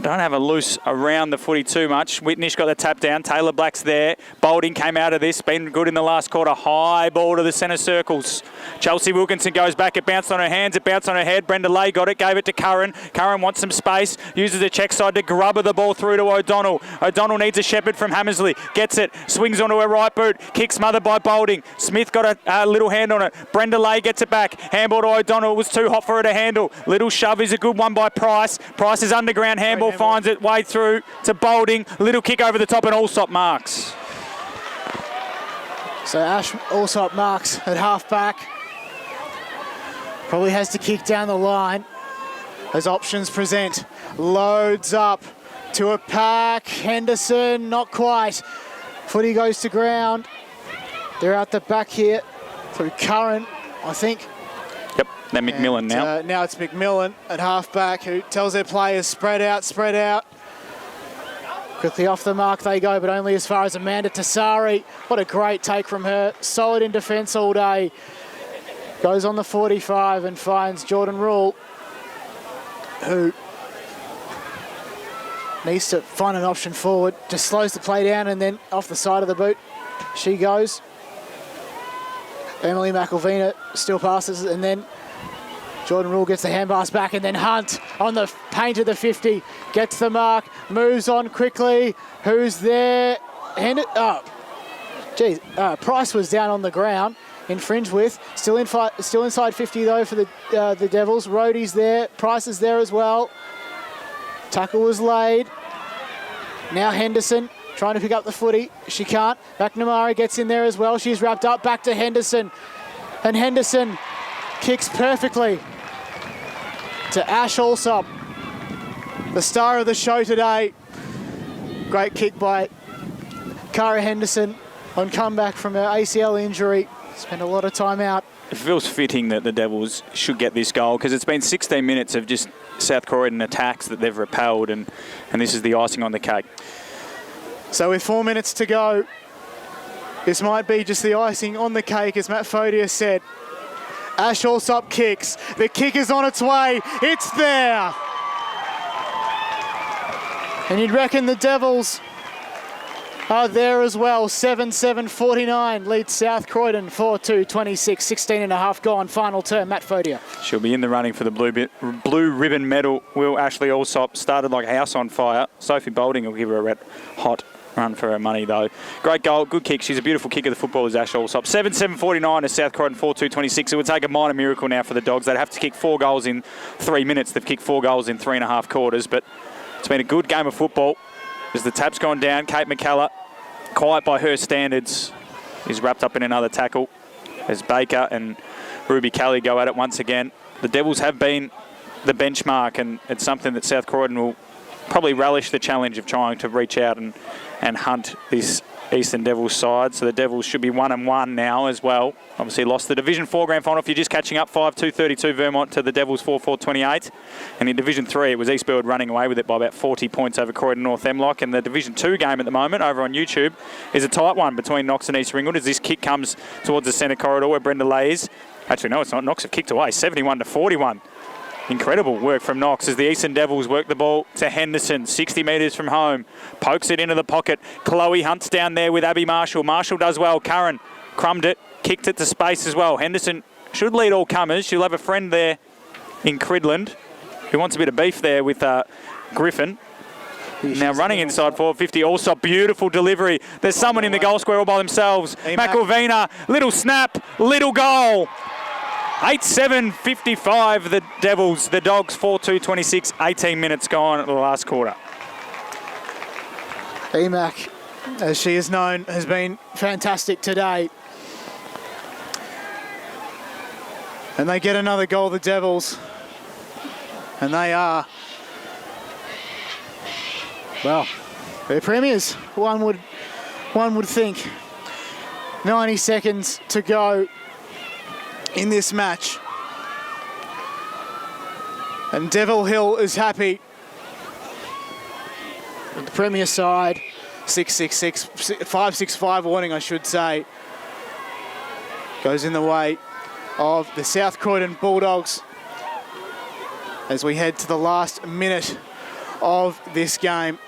don't have a loose around the footy too much. Whitnish got the tap down. Taylor Black's there. Boulding came out of this. Been good in the last quarter. High ball to the centre circles. Chelsea Wilkinson goes back. It bounced on her hands. It bounced on her head. Brenda Lay got it. Gave it to Curran. Curran wants some space. Uses the check side to grubber the ball through to O'Donnell. O'Donnell needs a shepherd from Hammersley. Gets it. Swings onto her right boot. Kick smothered by Boulding. Smith got a little hand on it. Brenda Lay gets it back. Handball to O'Donnell. It was too hot for her to handle. Little shove is a good one by Price. Price is underground. Handball finds it way through to Boulding. Little kick over the top and Allsop marks. So Ash Allsop marks at half back. Probably has to kick down the line as options present. Loads up to a pack. Henderson, not quite. Footy goes to ground. They're out the back here through Curran, I think. Yep, then McMillan now. Now it's McMillan at half back who tells their players spread out, spread out. Quickly off the mark they go, but only as far as Amanda Tassari. What a great take from her. Solid in defence all day. Goes on the 45 and finds Jordan Rule, who needs to find an option forward. Just slows the play down and then off the side of the boot she goes. Emily McElvena still passes and then Jordan Rule gets the hand pass back and then Hunt on the paint of the 50. Gets the mark, moves on quickly. Who's there? Price was down on the ground. Infringed with. Still inside 50 though for the Devils. Rohde's there. Price is there as well. Tackle was laid. Now Henderson trying to pick up the footy. She can't. McNamara gets in there as well. She's wrapped up. Back to Henderson. And Henderson kicks perfectly to Ash Allsop, the star of the show today. Great kick by Cara Henderson on comeback from her ACL injury. Spent a lot of time out. It feels fitting that the Devils should get this goal because it's been 16 minutes of just South Croydon attacks that they've repelled and this is the icing on the cake. So with 4 minutes to go, this might be just the icing on the cake, as Matt Fodia said. Ash Allsop kicks. The kick is on its way. It's there. And you'd reckon the Devils are there as well. 7-7-49 leads South Croydon 4-2-26. 16 and a half gone. Final term, Matt Fodia. She'll be in the running for the blue ribbon medal. Will Ashley Allsop started like a house on fire. Sophie Boulding will give her a red hot run for her money, though. Great goal, good kick. She's a beautiful kicker, the footballers, Ash Allsop. 7-7-49 to South Croydon 4-2-26. It would take a minor miracle now for the Dogs. They'd have to kick 4 goals in 3 minutes. They've kicked 4 goals in 3.5 quarters, but it's been a good game of football. As the tap's gone down, Kate McCullough, quiet by her standards, is wrapped up in another tackle as Baker and Ruby Kelly go at it once again. The Devils have been the benchmark, and it's something that South Croydon will probably relish the challenge of trying to reach out and hunt this Eastern Devils side. So the Devils should be 1-1 now as well. Obviously lost the Division 4 grand final. If you're just catching up, 5-2-32 Vermont to the Devils 4-4-28. And in Division 3, it was East Burwood running away with it by about 40 points over Croydon North Hemlock. And the Division 2 game at the moment over on YouTube is a tight one between Knox and East Ringwood as this kick comes towards the centre corridor where Brenda Lay is. Actually, no, it's not. Knox have kicked away, 71-41. Incredible work from Knox as the Eastern Devils work the ball to Henderson, 60 metres from home. Pokes it into the pocket. Chloe Hunt's down there with Abby Marshall. Marshall does well. Curran crumbed it, kicked it to space as well. Henderson should lead all comers. She'll have a friend there in Cridland who wants a bit of beef there with Griffin. Now running inside 450. Also beautiful delivery. There's someone in the goal square all by themselves. McElvina, little snap, little goal. 8-7-55 the Devils, the Dogs 4-2-26, 18 minutes gone at the last quarter. EMAC, as she is known, has been fantastic today. And they get another goal, the Devils. And they are, well, they're premiers, one would think. 90 seconds to go in this match. And Devil Hill is happy. The Premier side, 6-6-6, 5-6-5 warning, I should say, goes in the way of the South Croydon Bulldogs as we head to the last minute of this game.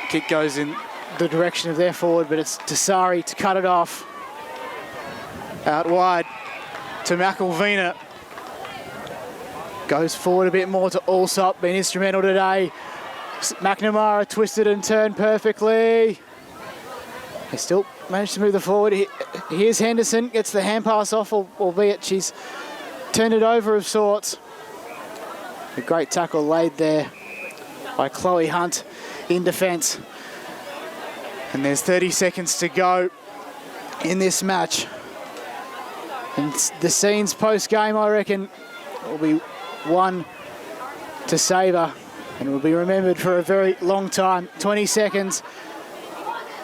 Kick goes in the direction of their forward, but it's Tasari to cut it off. Out wide to McElvina. Goes forward a bit more to Allsop, been instrumental today. McNamara twisted and turned perfectly. They still managed to move the forward. Here's Henderson, gets the hand pass off, albeit she's turned it over of sorts. A great tackle laid there by Chloe Hunt in defence. And there's 30 seconds to go in this match. And the scenes post-game, I reckon, will be one to savour and will be remembered for a very long time. 20 seconds.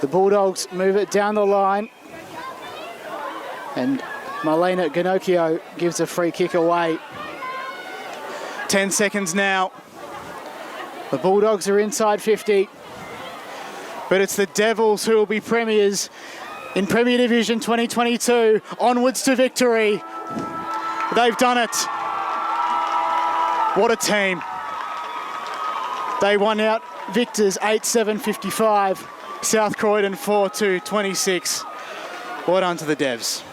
The Bulldogs move it down the line. And Marlena Ginocchio gives a free kick away. 10 seconds now. The Bulldogs are inside 50. But it's the Devils who will be premiers in Premier Division 2022, onwards to victory. They've done it. What a team. They won out victors 8-7-55, South Croydon 4-2-26. Well done to the Devs.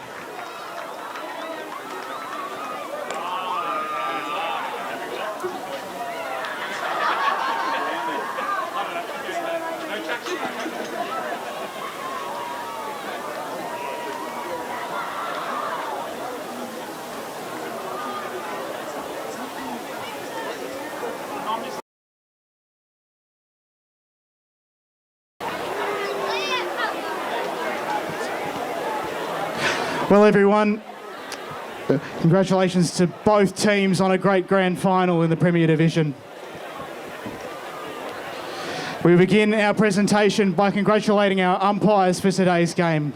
Well, everyone, congratulations to both teams on a great grand final in the Premier Division. We begin our presentation by congratulating our umpires for today's game.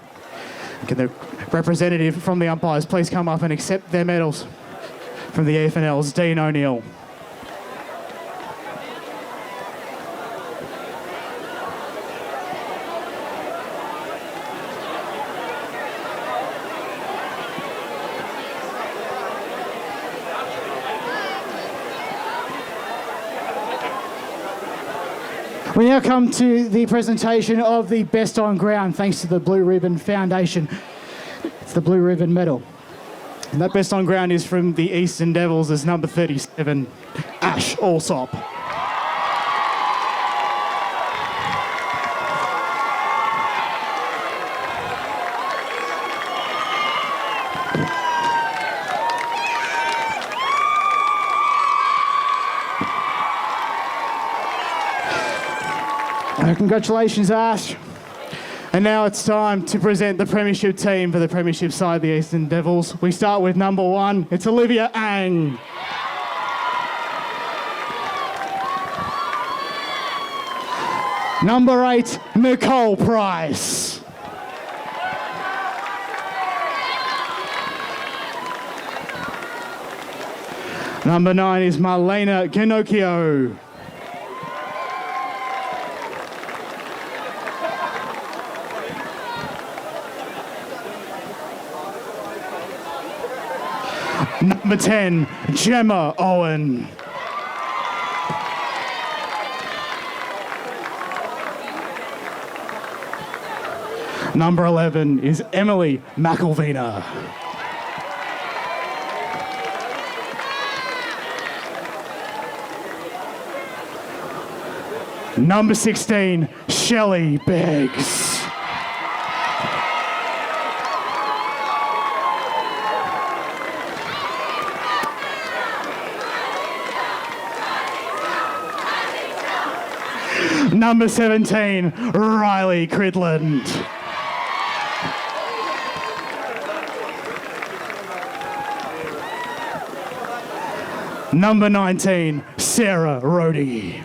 Can the representative from the umpires please come up and accept their medals from the EFNL's Dean O'Neill. We now come to the presentation of the Best on Ground, thanks to the Blue Ribbon Foundation. It's the Blue Ribbon Medal. And that Best on Ground is from the Eastern Devils as number 37, Ash Allsop. Congratulations, Ash. And now it's time to present the premiership team for the premiership side, the Eastern Devils. We start with number 1. It's Olivia Ang. Number 8, Nicole Price. Number 9 is Marlena Ginocchio. Number 10, Gemma Owen. Number 11 is Emily McElvena. Number 16, Shelley Beggs. Number 17, Riley Cridland. Number 19, Sarah Rohde.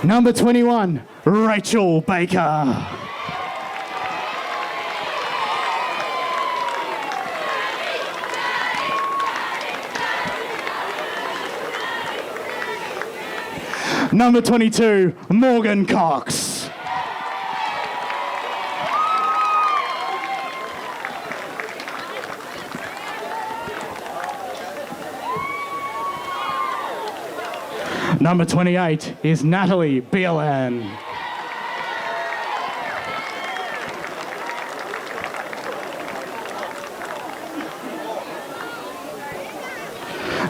Number 21, Rachel Baker. Number 22, Morgan Cox. Number 28 is Natalie Bielan.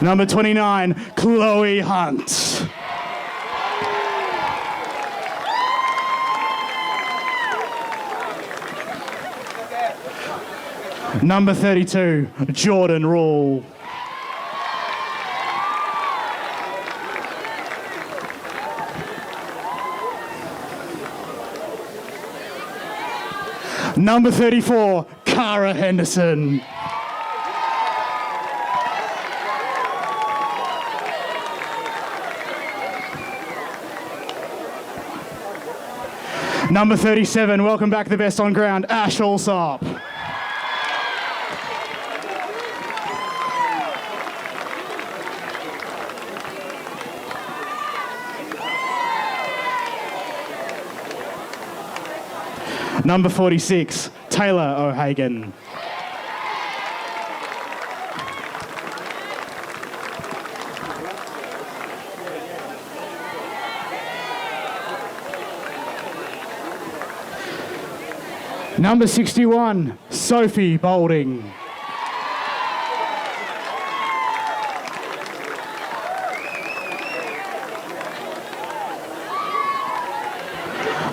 Number 29, Chloe Hunt. Number 32, Jordan Rule. Number 34, Cara Henderson. Number 37, welcome back to the best on ground, Ash Allsop. Number 46, Taylor O'Hagan. Number 61, Sophie Boulding.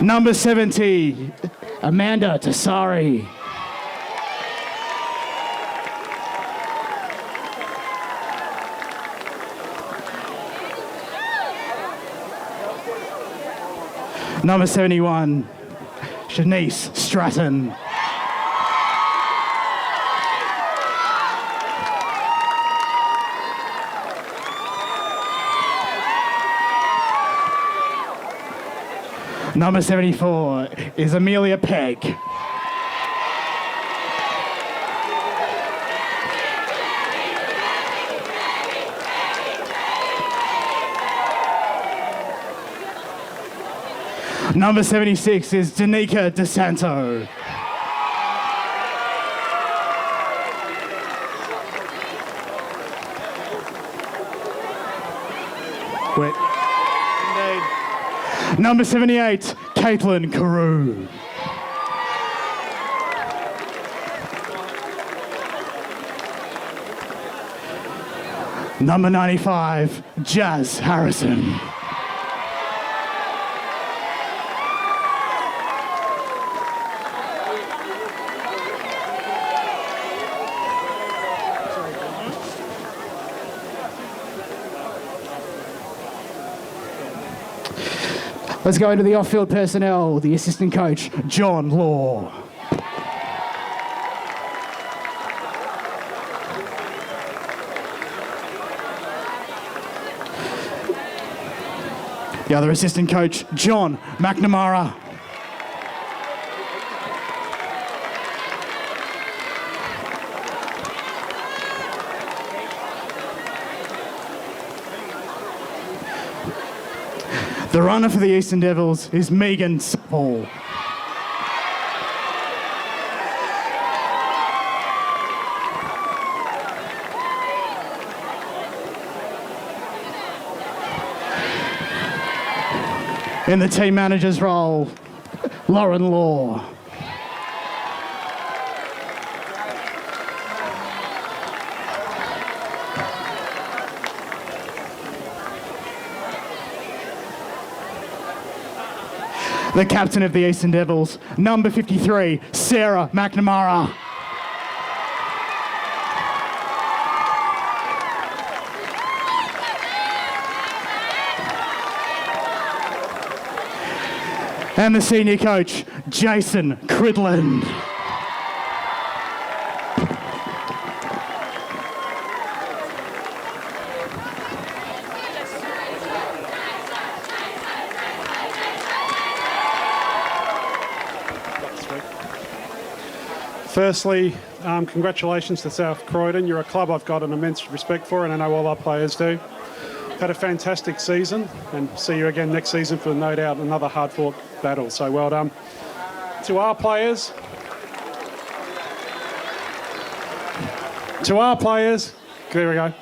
Number 70, Amanda Tassari. Number 71, Shanice Stratton. Number 74 is Amelia Pegg. Number 76 is Danica DeSanto. Wait. Number 78, Caitlin Carew. Number 95, Jazz Harrison. Let's go into the off-field personnel. The assistant coach, John Law. The other assistant coach, John McNamara. The runner for the Eastern Devils is Megan Paul. In the team manager's role, Lauren Law. The captain of the Eastern Devils, number 53, Sarah McNamara. And the senior coach, Jason Cridland. Firstly, congratulations to South Croydon. You're a club I've got an immense respect for, and I know all our players do. Had a fantastic season, and see you again next season for no doubt another hard-fought battle. So well done. To our players, there we go.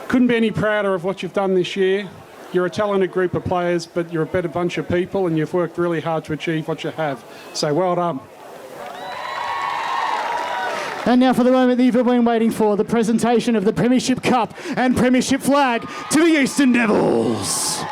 Couldn't be any prouder of what you've done this year. You're a talented group of players, but you're a better bunch of people, and you've worked really hard to achieve what you have. So well done. And now for the moment that you've been waiting for, the presentation of the Premiership Cup and Premiership flag to the Eastern Devils.